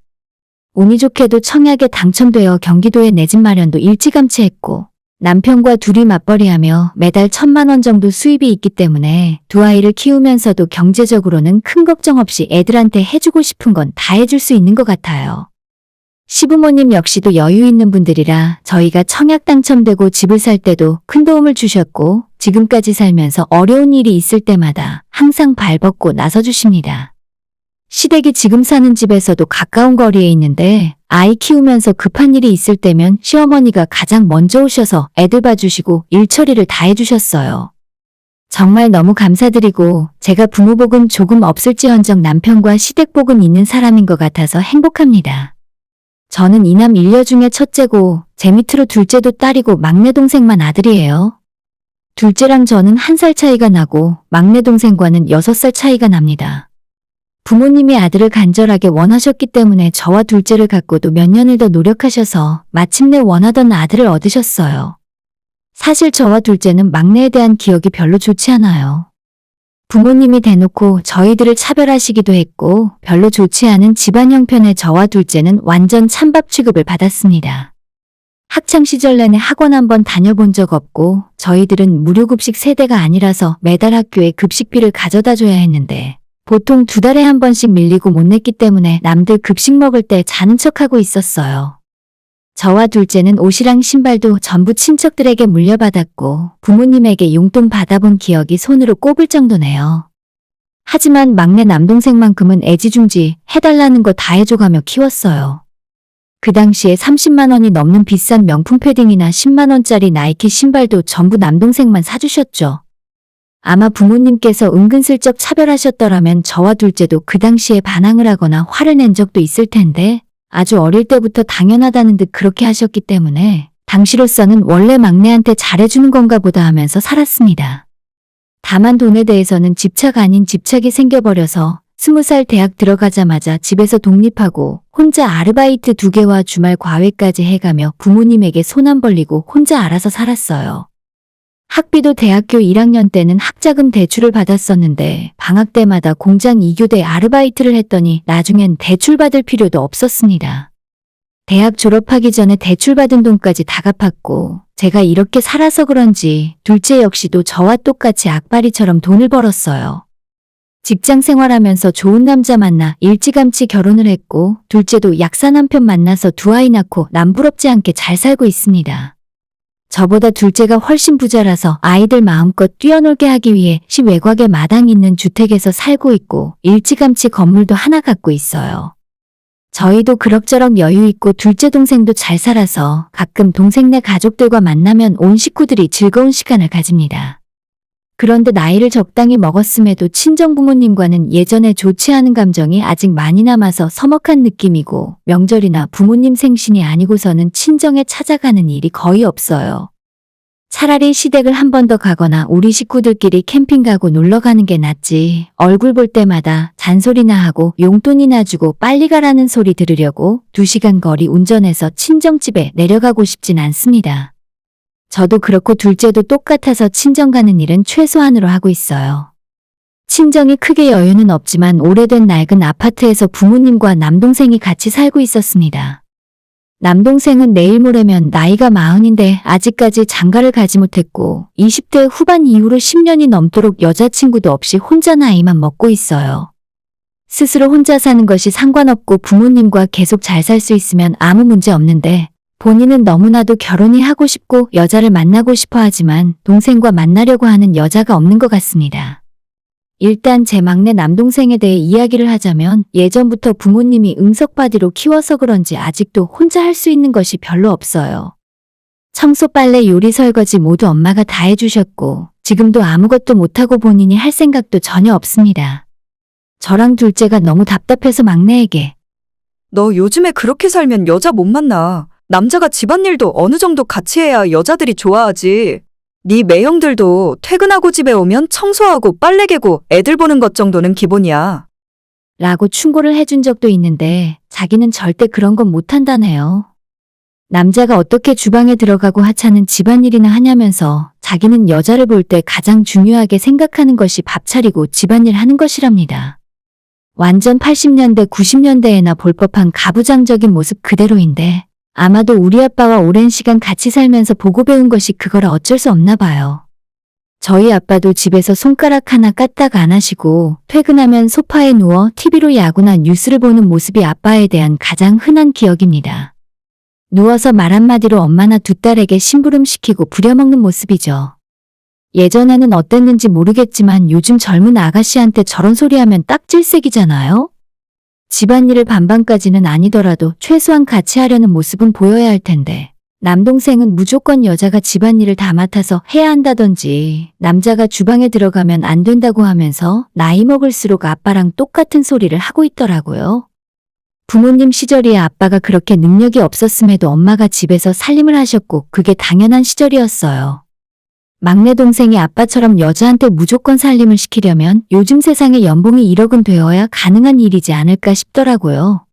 S1: 운이 좋게도 청약에 당첨되어 경기도에 내 집 마련도 일찌감치 했고 남편과 둘이 맞벌이하며 매달 1,000만 원 정도 수입이 있기 때문에 두 아이를 키우면서도 경제적으로는 큰 걱정 없이 애들한테 해주고 싶은 건 다 해줄 수 있는 것 같아요. 시부모님 역시도 여유 있는 분들이라 저희가 청약 당첨되고 집을 살 때도 큰 도움을 주셨고 지금까지 살면서 어려운 일이 있을 때마다 항상 발벗고 나서주십니다. 시댁이 지금 사는 집에서도 가까운 거리에 있는데 아이 키우면서 급한 일이 있을 때면 시어머니가 가장 먼저 오셔서 애들 봐주시고 일 처리를 다 해주셨어요. 정말 너무 감사드리고 제가 부모복은 조금 없을지언정 남편과 시댁복은 있는 사람인 것 같아서 행복합니다. 저는 이남 일녀 중에 첫째고 제 밑으로 둘째도 딸이고 막내 동생만 아들이에요. 둘째랑 저는 1살 차이가 나고 막내 동생과는 6살 차이가 납니다. 부모님이 아들을 간절하게 원하셨기 때문에 저와 둘째를 갖고도 몇 년을 더 노력하셔서 마침내 원하던 아들을 얻으셨어요. 사실 저와 둘째는 막내에 대한 기억이 별로 좋지 않아요. 부모님이 대놓고 저희들을 차별하시기도 했고 별로 좋지 않은 집안 형편에 저와 둘째는 완전 찬밥 취급을 받았습니다. 학창시절 내내 학원 한번 다녀본 적 없고 저희들은 무료급식 세대가 아니라서 매달 학교에 급식비를 가져다 줘야 했는데 보통 2달에 한 번씩 밀리고 못 냈기 때문에 남들 급식 먹을 때 자는 척하고 있었어요. 저와 둘째는 옷이랑 신발도 전부 친척들에게 물려받았고 부모님에게 용돈 받아본 기억이 손으로 꼽을 정도네요. 하지만 막내 남동생만큼은 애지중지 해달라는 거 다 해줘가며 키웠어요. 그 당시에 30만 원이 넘는 비싼 명품 패딩이나 10만 원짜리 나이키 신발도 전부 남동생만 사주셨죠. 아마 부모님께서 은근슬쩍 차별하셨더라면 저와 둘째도 그 당시에 반항을 하거나 화를 낸 적도 있을 텐데 아주 어릴 때부터 당연하다는 듯 그렇게 하셨기 때문에 당시로서는 원래 막내한테 잘해주는 건가 보다 하면서 살았습니다. 다만 돈에 대해서는 집착 아닌 집착이 생겨버려서 20살 대학 들어가자마자 집에서 독립하고 혼자 아르바이트 2개와 주말 과외까지 해가며 부모님에게 손 안 벌리고 혼자 알아서 살았어요. 학비도 대학교 1학년 때는 학자금 대출을 받았었는데 방학 때마다 공장 2교대 아르바이트를 했더니 나중엔 대출받을 필요도 없었습니다. 대학 졸업하기 전에 대출받은 돈까지 다 갚았고 제가 이렇게 살아서 그런지 둘째 역시도 저와 똑같이 악바리처럼 돈을 벌었어요. 직장 생활하면서 좋은 남자 만나 일찌감치 결혼을 했고 둘째도 약사 남편 만나서 2아이 낳고 남부럽지 않게 잘 살고 있습니다. 저보다 둘째가 훨씬 부자라서 아이들 마음껏 뛰어놀게 하기 위해 시 외곽에 마당 있는 주택에서 살고 있고 일찌감치 건물도 하나 갖고 있어요. 저희도 그럭저럭 여유 있고 둘째 동생도 잘 살아서 가끔 동생네 가족들과 만나면 온 식구들이 즐거운 시간을 가집니다. 그런데 나이를 적당히 먹었음에도 친정부모님과는 예전에 좋지 않은 감정이 아직 많이 남아서 서먹한 느낌이고 명절이나 부모님 생신이 아니고서는 친정에 찾아가는 일이 거의 없어요. 차라리 시댁을 한 번 더 가거나 우리 식구들끼리 캠핑 가고 놀러 가는 게 낫지 얼굴 볼 때마다 잔소리나 하고 용돈이나 주고 빨리 가라는 소리 들으려고 2시간 거리 운전해서 친정집에 내려가고 싶진 않습니다. 저도 그렇고 둘째도 똑같아서 친정 가는 일은 최소한으로 하고 있어요. 친정이 크게 여유는 없지만 오래된 낡은 아파트에서 부모님과 남동생이 같이 살고 있었습니다. 남동생은 내일 모레면 나이가 40인데 아직까지 장가를 가지 못했고 20대 후반 이후로 10년이 넘도록 여자친구도 없이 혼자 나이만 먹고 있어요. 스스로 혼자 사는 것이 상관없고 부모님과 계속 잘 살 수 있으면 아무 문제 없는데 본인은 너무나도 결혼이 하고 싶고 여자를 만나고 싶어 하지만 동생과 만나려고 하는 여자가 없는 것 같습니다. 일단 제 막내 남동생에 대해 이야기를 하자면 예전부터 부모님이 응석바디로 키워서 그런지 아직도 혼자 할 수 있는 것이 별로 없어요. 청소, 빨래, 요리, 설거지 모두 엄마가 다 해주셨고 지금도 아무것도 못하고 본인이 할 생각도 전혀 없습니다. 저랑 둘째가 너무 답답해서 막내에게
S5: 너 요즘에 그렇게 살면 여자 못 만나. 남자가 집안일도 어느 정도 같이 해야 여자들이 좋아하지. 네 매형들도 퇴근하고 집에 오면 청소하고 빨래 개고 애들 보는 것 정도는 기본이야.
S1: 라고 충고를 해준 적도 있는데 자기는 절대 그런 건 못한다네요. 남자가 어떻게 주방에 들어가고 하찮은 집안일이나 하냐면서 자기는 여자를 볼 때 가장 중요하게 생각하는 것이 밥 차리고 집안일 하는 것이랍니다. 완전 80년대, 90년대에나 볼 법한 가부장적인 모습 그대로인데 아마도 우리 아빠와 오랜 시간 같이 살면서 보고 배운 것이 그거라 어쩔 수 없나 봐요. 저희 아빠도 집에서 손가락 하나 까딱 안 하시고 퇴근하면 소파에 누워 TV로 야구나 뉴스를 보는 모습이 아빠에 대한 가장 흔한 기억입니다. 누워서 말 한마디로 엄마나 두 딸에게 심부름시키고 부려먹는 모습이죠. 예전에는 어땠는지 모르겠지만 요즘 젊은 아가씨한테 저런 소리 하면 딱 질색이잖아요? 집안일을 반반까지는 아니더라도 최소한 같이 하려는 모습은 보여야 할 텐데 남동생은 무조건 여자가 집안일을 다 맡아서 해야 한다던지 남자가 주방에 들어가면 안 된다고 하면서 나이 먹을수록 아빠랑 똑같은 소리를 하고 있더라고요. 부모님 시절이야 아빠가 그렇게 능력이 없었음에도 엄마가 집에서 살림을 하셨고 그게 당연한 시절이었어요. 막내 동생이 아빠처럼 여자한테 무조건 살림을 시키려면 요즘 세상에 연봉이 1억은 되어야 가능한 일이지 않을까 싶더라고요.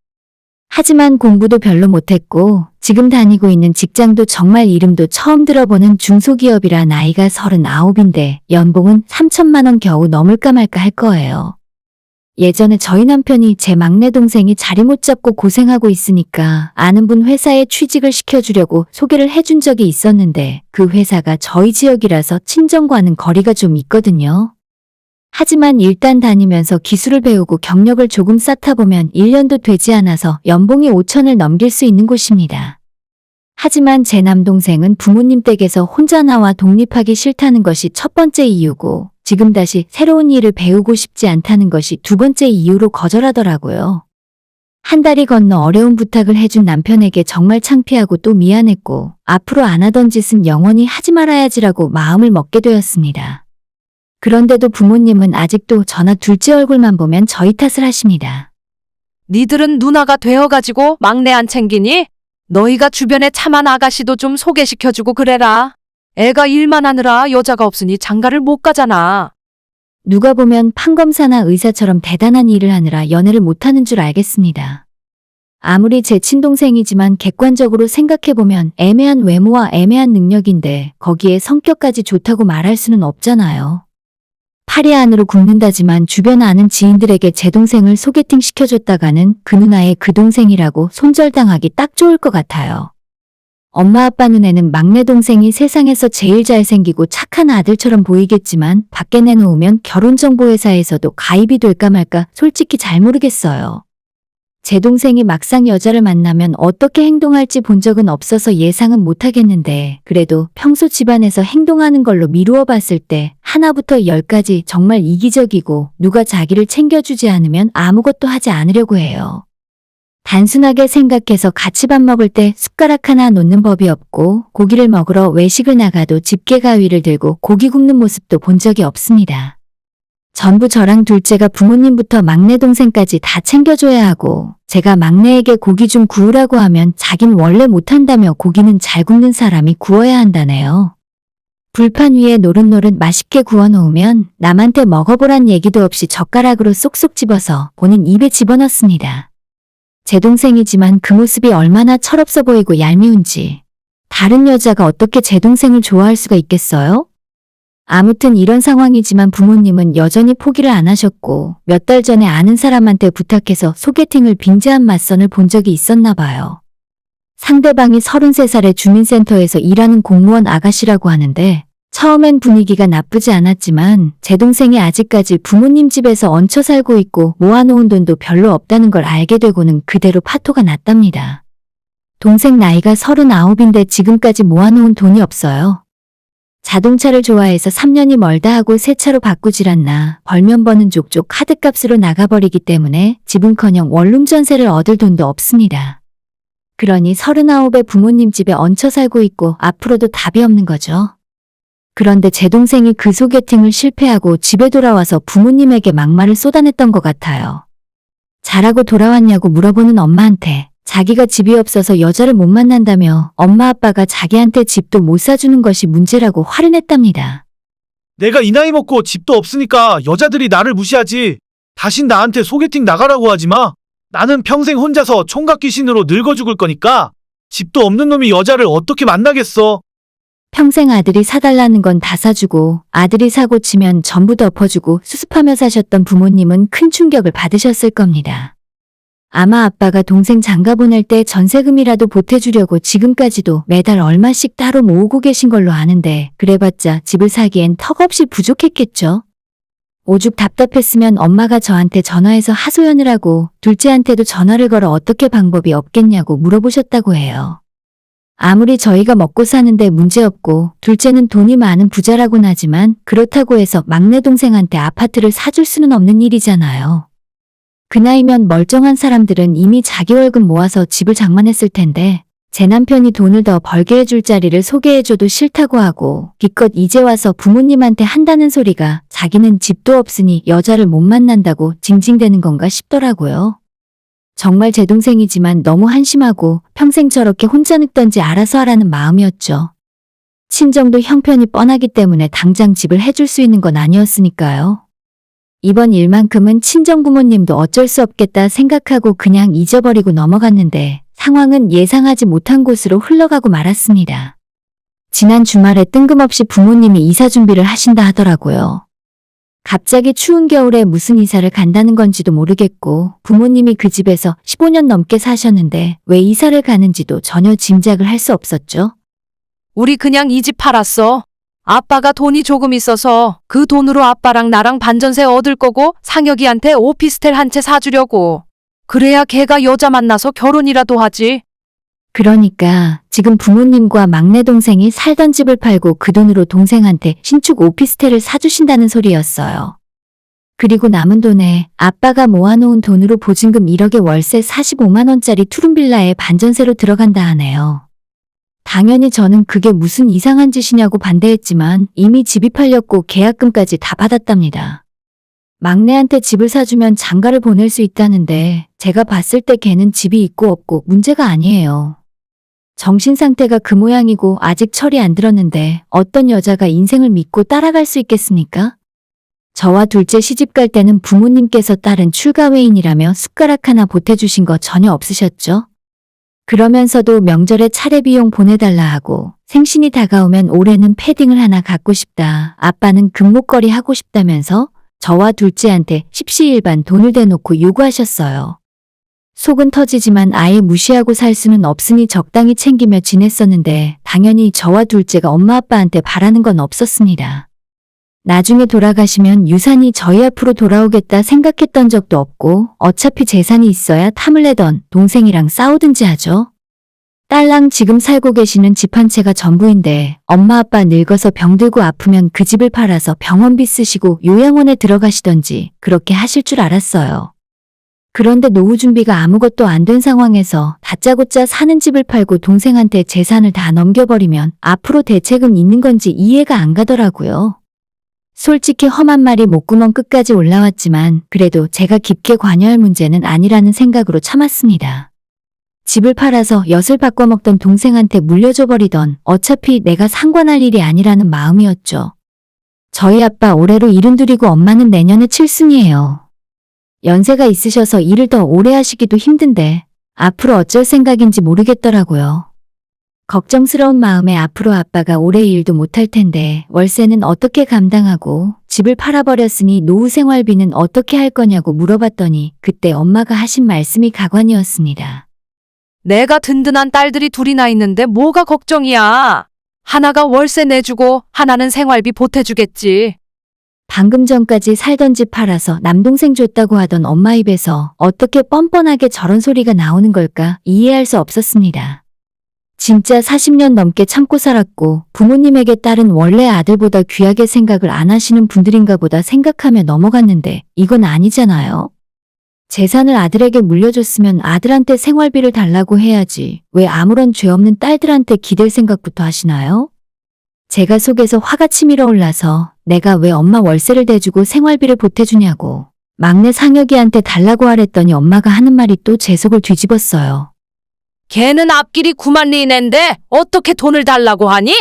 S1: 하지만 공부도 별로 못했고 지금 다니고 있는 직장도 정말 이름도 처음 들어보는 중소기업이라 나이가 39인데 연봉은 3천만 원 겨우 넘을까 말까 할 거예요. 예전에 저희 남편이 제 막내 동생이 자리 못 잡고 고생하고 있으니까 아는 분 회사에 취직을 시켜주려고 소개를 해준 적이 있었는데 그 회사가 저희 지역이라서 친정과는 거리가 좀 있거든요. 하지만 일단 다니면서 기술을 배우고 경력을 조금 쌓다 보면 1년도 되지 않아서 연봉이 5천을 넘길 수 있는 곳입니다. 하지만 제 남동생은 부모님 댁에서 혼자 나와 독립하기 싫다는 것이 첫 번째 이유고 지금 다시 새로운 일을 배우고 싶지 않다는 것이 두 번째 이유로 거절하더라고요. 한 달이 건너 어려운 부탁을 해준 남편에게 정말 창피하고 또 미안했고 앞으로 안 하던 짓은 영원히 하지 말아야지라고 마음을 먹게 되었습니다. 그런데도 부모님은 아직도 저나 둘째 얼굴만 보면 저희 탓을 하십니다.
S4: 니들은 누나가 되어가지고 막내 안 챙기니? 너희가 주변에 참한 아가씨도 좀 소개시켜주고 그래라. 애가 일만 하느라 여자가 없으니 장가를 못 가잖아.
S1: 누가 보면 판검사나 의사처럼 대단한 일을 하느라 연애를 못하는 줄 알겠습니다. 아무리 제 친동생이지만 객관적으로 생각해보면 애매한 외모와 애매한 능력인데 거기에 성격까지 좋다고 말할 수는 없잖아요. 파리 안으로 굽는다지만 주변 아는 지인들에게 제 동생을 소개팅 시켜줬다가는 그 누나의 그 동생이라고 손절당하기 딱 좋을 것 같아요. 엄마 아빠 눈에는 막내 동생이 세상에서 제일 잘생기고 착한 아들처럼 보이겠지만 밖에 내놓으면 결혼정보회사에서도 가입이 될까 말까 솔직히 잘 모르겠어요. 제 동생이 막상 여자를 만나면 어떻게 행동할지 본 적은 없어서 예상은 못하겠는데 그래도 평소 집안에서 행동하는 걸로 미루어 봤을 때 하나부터 10까지 정말 이기적이고 누가 자기를 챙겨주지 않으면 아무것도 하지 않으려고 해요. 단순하게 생각해서 같이 밥 먹을 때 숟가락 하나 놓는 법이 없고 고기를 먹으러 외식을 나가도 집게 가위를 들고 고기 굽는 모습도 본 적이 없습니다. 전부 저랑 둘째가 부모님부터 막내 동생까지 다 챙겨줘야 하고 제가 막내에게 고기 좀 구우라고 하면 자긴 원래 못한다며 고기는 잘 굽는 사람이 구워야 한다네요. 불판 위에 노릇노릇 맛있게 구워놓으면 남한테 먹어보란 얘기도 없이 젓가락으로 쏙쏙 집어서 본인 입에 집어넣습니다. 제 동생이지만 그 모습이 얼마나 철없어 보이고 얄미운지 다른 여자가 어떻게 제 동생을 좋아할 수가 있겠어요? 아무튼 이런 상황이지만 부모님은 여전히 포기를 안 하셨고 몇 달 전에 아는 사람한테 부탁해서 소개팅을 빙자한 맞선을 본 적이 있었나 봐요. 상대방이 33살의 주민센터에서 일하는 공무원 아가씨라고 하는데 처음엔 분위기가 나쁘지 않았지만 제 동생이 아직까지 부모님 집에서 얹혀 살고 있고 모아놓은 돈도 별로 없다는 걸 알게 되고는 그대로 파토가 났답니다. 동생 나이가 39인데 지금까지 모아놓은 돈이 없어요. 자동차를 좋아해서 3년이 멀다 하고 새 차로 바꾸질 않나 벌면 버는 족족 카드값으로 나가버리기 때문에 집은커녕 원룸 전세를 얻을 돈도 없습니다. 그러니 39에 부모님 집에 얹혀 살고 있고 앞으로도 답이 없는 거죠. 그런데 제 동생이 그 소개팅을 실패하고 집에 돌아와서 부모님에게 막말을 쏟아냈던 것 같아요. 잘하고 돌아왔냐고 물어보는 엄마한테 자기가 집이 없어서 여자를 못 만난다며 엄마 아빠가 자기한테 집도 못 사주는 것이 문제라고 화를 냈답니다.
S7: 내가 이 나이 먹고 집도 없으니까 여자들이 나를 무시하지. 다신 나한테 소개팅 나가라고 하지 마. 나는 평생 혼자서 총각 귀신으로 늙어 죽을 거니까 집도 없는 놈이 여자를 어떻게 만나겠어?
S1: 평생 아들이 사달라는 건 다 사주고 아들이 사고 치면 전부 덮어주고 수습하며 사셨던 부모님은 큰 충격을 받으셨을 겁니다. 아마 아빠가 동생 장가 보낼 때 전세금이라도 보태주려고 지금까지도 매달 얼마씩 따로 모으고 계신 걸로 아는데 그래봤자 집을 사기엔 턱없이 부족했겠죠. 오죽 답답했으면 엄마가 저한테 전화해서 하소연을 하고 둘째한테도 전화를 걸어 어떻게 방법이 없겠냐고 물어보셨다고 해요. 아무리 저희가 먹고 사는데 문제없고 둘째는 돈이 많은 부자라고는 하지만 그렇다고 해서 막내 동생한테 아파트를 사줄 수는 없는 일이잖아요. 그 나이면 멀쩡한 사람들은 이미 자기 월급 모아서 집을 장만했을 텐데 제 남편이 돈을 더 벌게 해줄 자리를 소개해줘도 싫다고 하고 기껏 이제 와서 부모님한테 한다는 소리가 자기는 집도 없으니 여자를 못 만난다고 징징대는 건가 싶더라고요. 정말 제 동생이지만 너무 한심하고 평생 저렇게 혼자 늙던지 알아서 하라는 마음이었죠. 친정도 형편이 뻔하기 때문에 당장 집을 해줄 수 있는 건 아니었으니까요. 이번 일만큼은 친정 부모님도 어쩔 수 없겠다 생각하고 그냥 잊어버리고 넘어갔는데 상황은 예상하지 못한 곳으로 흘러가고 말았습니다. 지난 주말에 뜬금없이 부모님이 이사 준비를 하신다 하더라고요. 갑자기 추운 겨울에 무슨 이사를 간다는 건지도 모르겠고 부모님이 그 집에서 15년 넘게 사셨는데 왜 이사를 가는지도 전혀 짐작을 할 수 없었죠.
S4: 우리 그냥 이 집 팔았어. 아빠가 돈이 조금 있어서 그 돈으로 아빠랑 나랑 반전세 얻을 거고 상혁이한테 오피스텔 한 채 사주려고. 그래야 걔가 여자 만나서 결혼이라도 하지.
S1: 그러니까 지금 부모님과 막내 동생이 살던 집을 팔고 그 돈으로 동생한테 신축 오피스텔을 사주신다는 소리였어요. 그리고 남은 돈에 아빠가 모아놓은 돈으로 보증금 1억에 월세 45만 원짜리 투룸빌라에 반전세로 들어간다 하네요. 당연히 저는 그게 무슨 이상한 짓이냐고 반대했지만 이미 집이 팔렸고 계약금까지 다 받았답니다. 막내한테 집을 사주면 장가를 보낼 수 있다는데 제가 봤을 때 걔는 집이 있고 없고 문제가 아니에요. 정신 상태가 그 모양이고 아직 철이 안 들었는데 어떤 여자가 인생을 믿고 따라갈 수 있겠습니까? 저와 둘째 시집 갈 때는 부모님께서 딸은 출가회인이라며 숟가락 하나 보태주신 거 전혀 없으셨죠? 그러면서도 명절에 차례 비용 보내달라 하고 생신이 다가오면 올해는 패딩을 하나 갖고 싶다. 아빠는 금목걸이 하고 싶다면서 저와 둘째한테 십시일반 돈을 대놓고 요구하셨어요. 속은 터지지만 아예 무시하고 살 수는 없으니 적당히 챙기며 지냈었는데 당연히 저와 둘째가 엄마 아빠한테 바라는 건 없었습니다. 나중에 돌아가시면 유산이 저희 앞으로 돌아오겠다 생각했던 적도 없고 어차피 재산이 있어야 탐을 내던 동생이랑 싸우든지 하죠. 딸랑 지금 살고 계시는 집 한 채가 전부인데 엄마 아빠 늙어서 병들고 아프면 그 집을 팔아서 병원비 쓰시고 요양원에 들어가시던지 그렇게 하실 줄 알았어요. 그런데 노후 준비가 아무것도 안 된 상황에서 다짜고짜 사는 집을 팔고 동생한테 재산을 다 넘겨버리면 앞으로 대책은 있는 건지 이해가 안 가더라고요. 솔직히 험한 말이 목구멍 끝까지 올라왔지만 그래도 제가 깊게 관여할 문제는 아니라는 생각으로 참았습니다. 집을 팔아서 엿을 바꿔먹던 동생한테 물려줘버리던 어차피 내가 상관할 일이 아니라는 마음이었죠. 저희 아빠 올해로 72이고 엄마는 내년에 7순이에요. 연세가 있으셔서 일을 더 오래 하시기도 힘든데 앞으로 어쩔 생각인지 모르겠더라고요. 걱정스러운 마음에 앞으로 아빠가 오래 일도 못할 텐데 월세는 어떻게 감당하고 집을 팔아버렸으니 노후 생활비는 어떻게 할 거냐고 물어봤더니 그때 엄마가 하신 말씀이 가관이었습니다.
S4: 내가 든든한 딸들이 둘이나 있는데 뭐가 걱정이야. 하나가 월세 내주고 하나는 생활비 보태주겠지.
S1: 방금 전까지 살던 집 팔아서 남동생 줬다고 하던 엄마 입에서 어떻게 뻔뻔하게 저런 소리가 나오는 걸까 이해할 수 없었습니다. 진짜 40년 넘게 참고 살았고 부모님에게 딸은 원래 아들보다 귀하게 생각을 안 하시는 분들인가 보다 생각하며 넘어갔는데 이건 아니잖아요. 재산을 아들에게 물려줬으면 아들한테 생활비를 달라고 해야지 왜 아무런 죄 없는 딸들한테 기댈 생각부터 하시나요? 제가 속에서 화가 치밀어 올라서 내가 왜 엄마 월세를 대주고 생활비를 보태주냐고 막내 상혁이한테 달라고 하랬더니 엄마가 하는 말이 또 제 속을 뒤집었어요.
S4: 걔는 앞길이 9만 리인인데 어떻게 돈을 달라고 하니?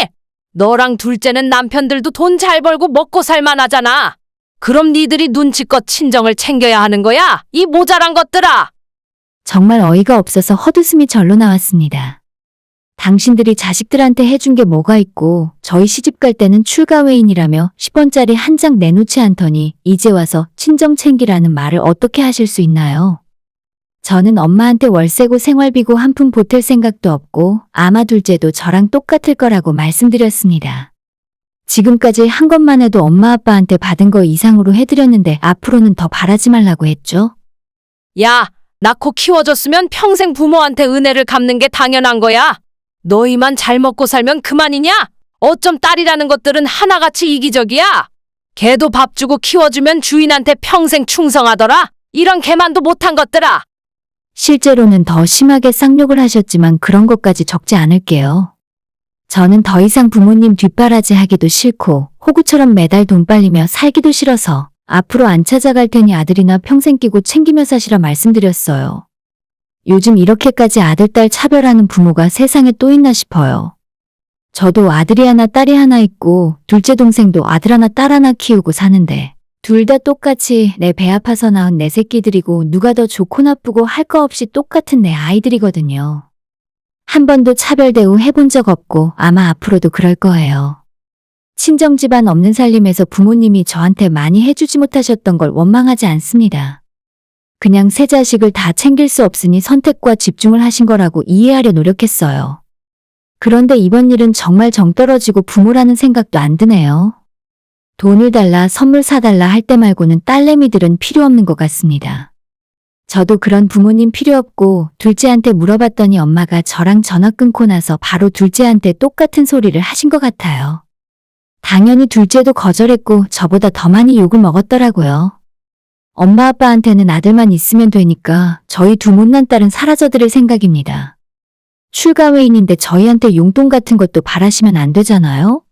S4: 너랑 둘째는 남편들도 돈 잘 벌고 먹고 살만하잖아. 그럼 니들이 눈치껏 친정을 챙겨야 하는 거야? 이 모자란 것들아!
S1: 정말 어이가 없어서 헛웃음이 절로 나왔습니다. 당신들이 자식들한테 해준 게 뭐가 있고 저희 시집 갈 때는 출가 외인이라며 10원짜리 한 장 내놓지 않더니 이제 와서 친정 챙기라는 말을 어떻게 하실 수 있나요? 저는 엄마한테 월세고 생활비고 한 푼 보탤 생각도 없고 아마 둘째도 저랑 똑같을 거라고 말씀드렸습니다. 지금까지 한 것만 해도 엄마 아빠한테 받은 거 이상으로 해드렸는데 앞으로는 더 바라지 말라고 했죠?
S4: 야, 낳고 키워줬으면 평생 부모한테 은혜를 갚는 게 당연한 거야. 너희만 잘 먹고 살면 그만이냐? 어쩜 딸이라는 것들은 하나같이 이기적이야? 걔도 밥 주고 키워주면 주인한테 평생 충성하더라. 이런 개만도 못한 것들아.
S1: 실제로는 더 심하게 쌍욕을 하셨지만 그런 것까지 적지 않을게요. 저는 더 이상 부모님 뒷바라지 하기도 싫고 호구처럼 매달 돈 빨리며 살기도 싫어서 앞으로 안 찾아갈 테니 아들이나 평생 끼고 챙기며 사시라 말씀드렸어요. 요즘 이렇게까지 아들, 딸 차별하는 부모가 세상에 또 있나 싶어요. 저도 아들이 하나, 딸이 하나 있고 둘째 동생도 아들 하나, 딸 하나 키우고 사는데 둘 다 똑같이 내 배 아파서 낳은 내 새끼들이고 누가 더 좋고 나쁘고 할 거 없이 똑같은 내 아이들이거든요. 한 번도 차별 대우 해본 적 없고 아마 앞으로도 그럴 거예요. 친정 집안 없는 살림에서 부모님이 저한테 많이 해주지 못하셨던 걸 원망하지 않습니다. 그냥 세 자식을 다 챙길 수 없으니 선택과 집중을 하신 거라고 이해하려 노력했어요. 그런데 이번 일은 정말 정 떨어지고 부모라는 생각도 안 드네요. 돈을 달라 선물 사달라 할 때 말고는 딸내미들은 필요 없는 것 같습니다. 저도 그런 부모님 필요 없고 둘째한테 물어봤더니 엄마가 저랑 전화 끊고 나서 바로 둘째한테 똑같은 소리를 하신 것 같아요. 당연히 둘째도 거절했고 저보다 더 많이 욕을 먹었더라고요. 엄마 아빠한테는 아들만 있으면 되니까 저희 두 못난 딸은 사라져드릴 생각입니다. 출가 외인인데 저희한테 용돈 같은 것도 바라시면 안 되잖아요?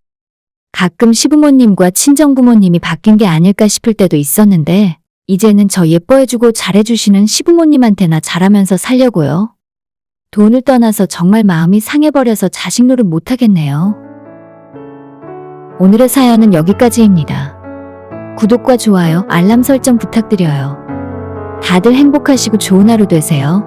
S1: 가끔 시부모님과 친정부모님이 바뀐 게 아닐까 싶을 때도 있었는데 이제는 저 예뻐해주고 잘해주시는 시부모님한테나 잘하면서 살려고요. 돈을 떠나서 정말 마음이 상해버려서 자식 노릇 못하겠네요. 오늘의 사연은 여기까지입니다. 구독과 좋아요, 알람 설정 부탁드려요. 다들 행복하시고 좋은 하루 되세요.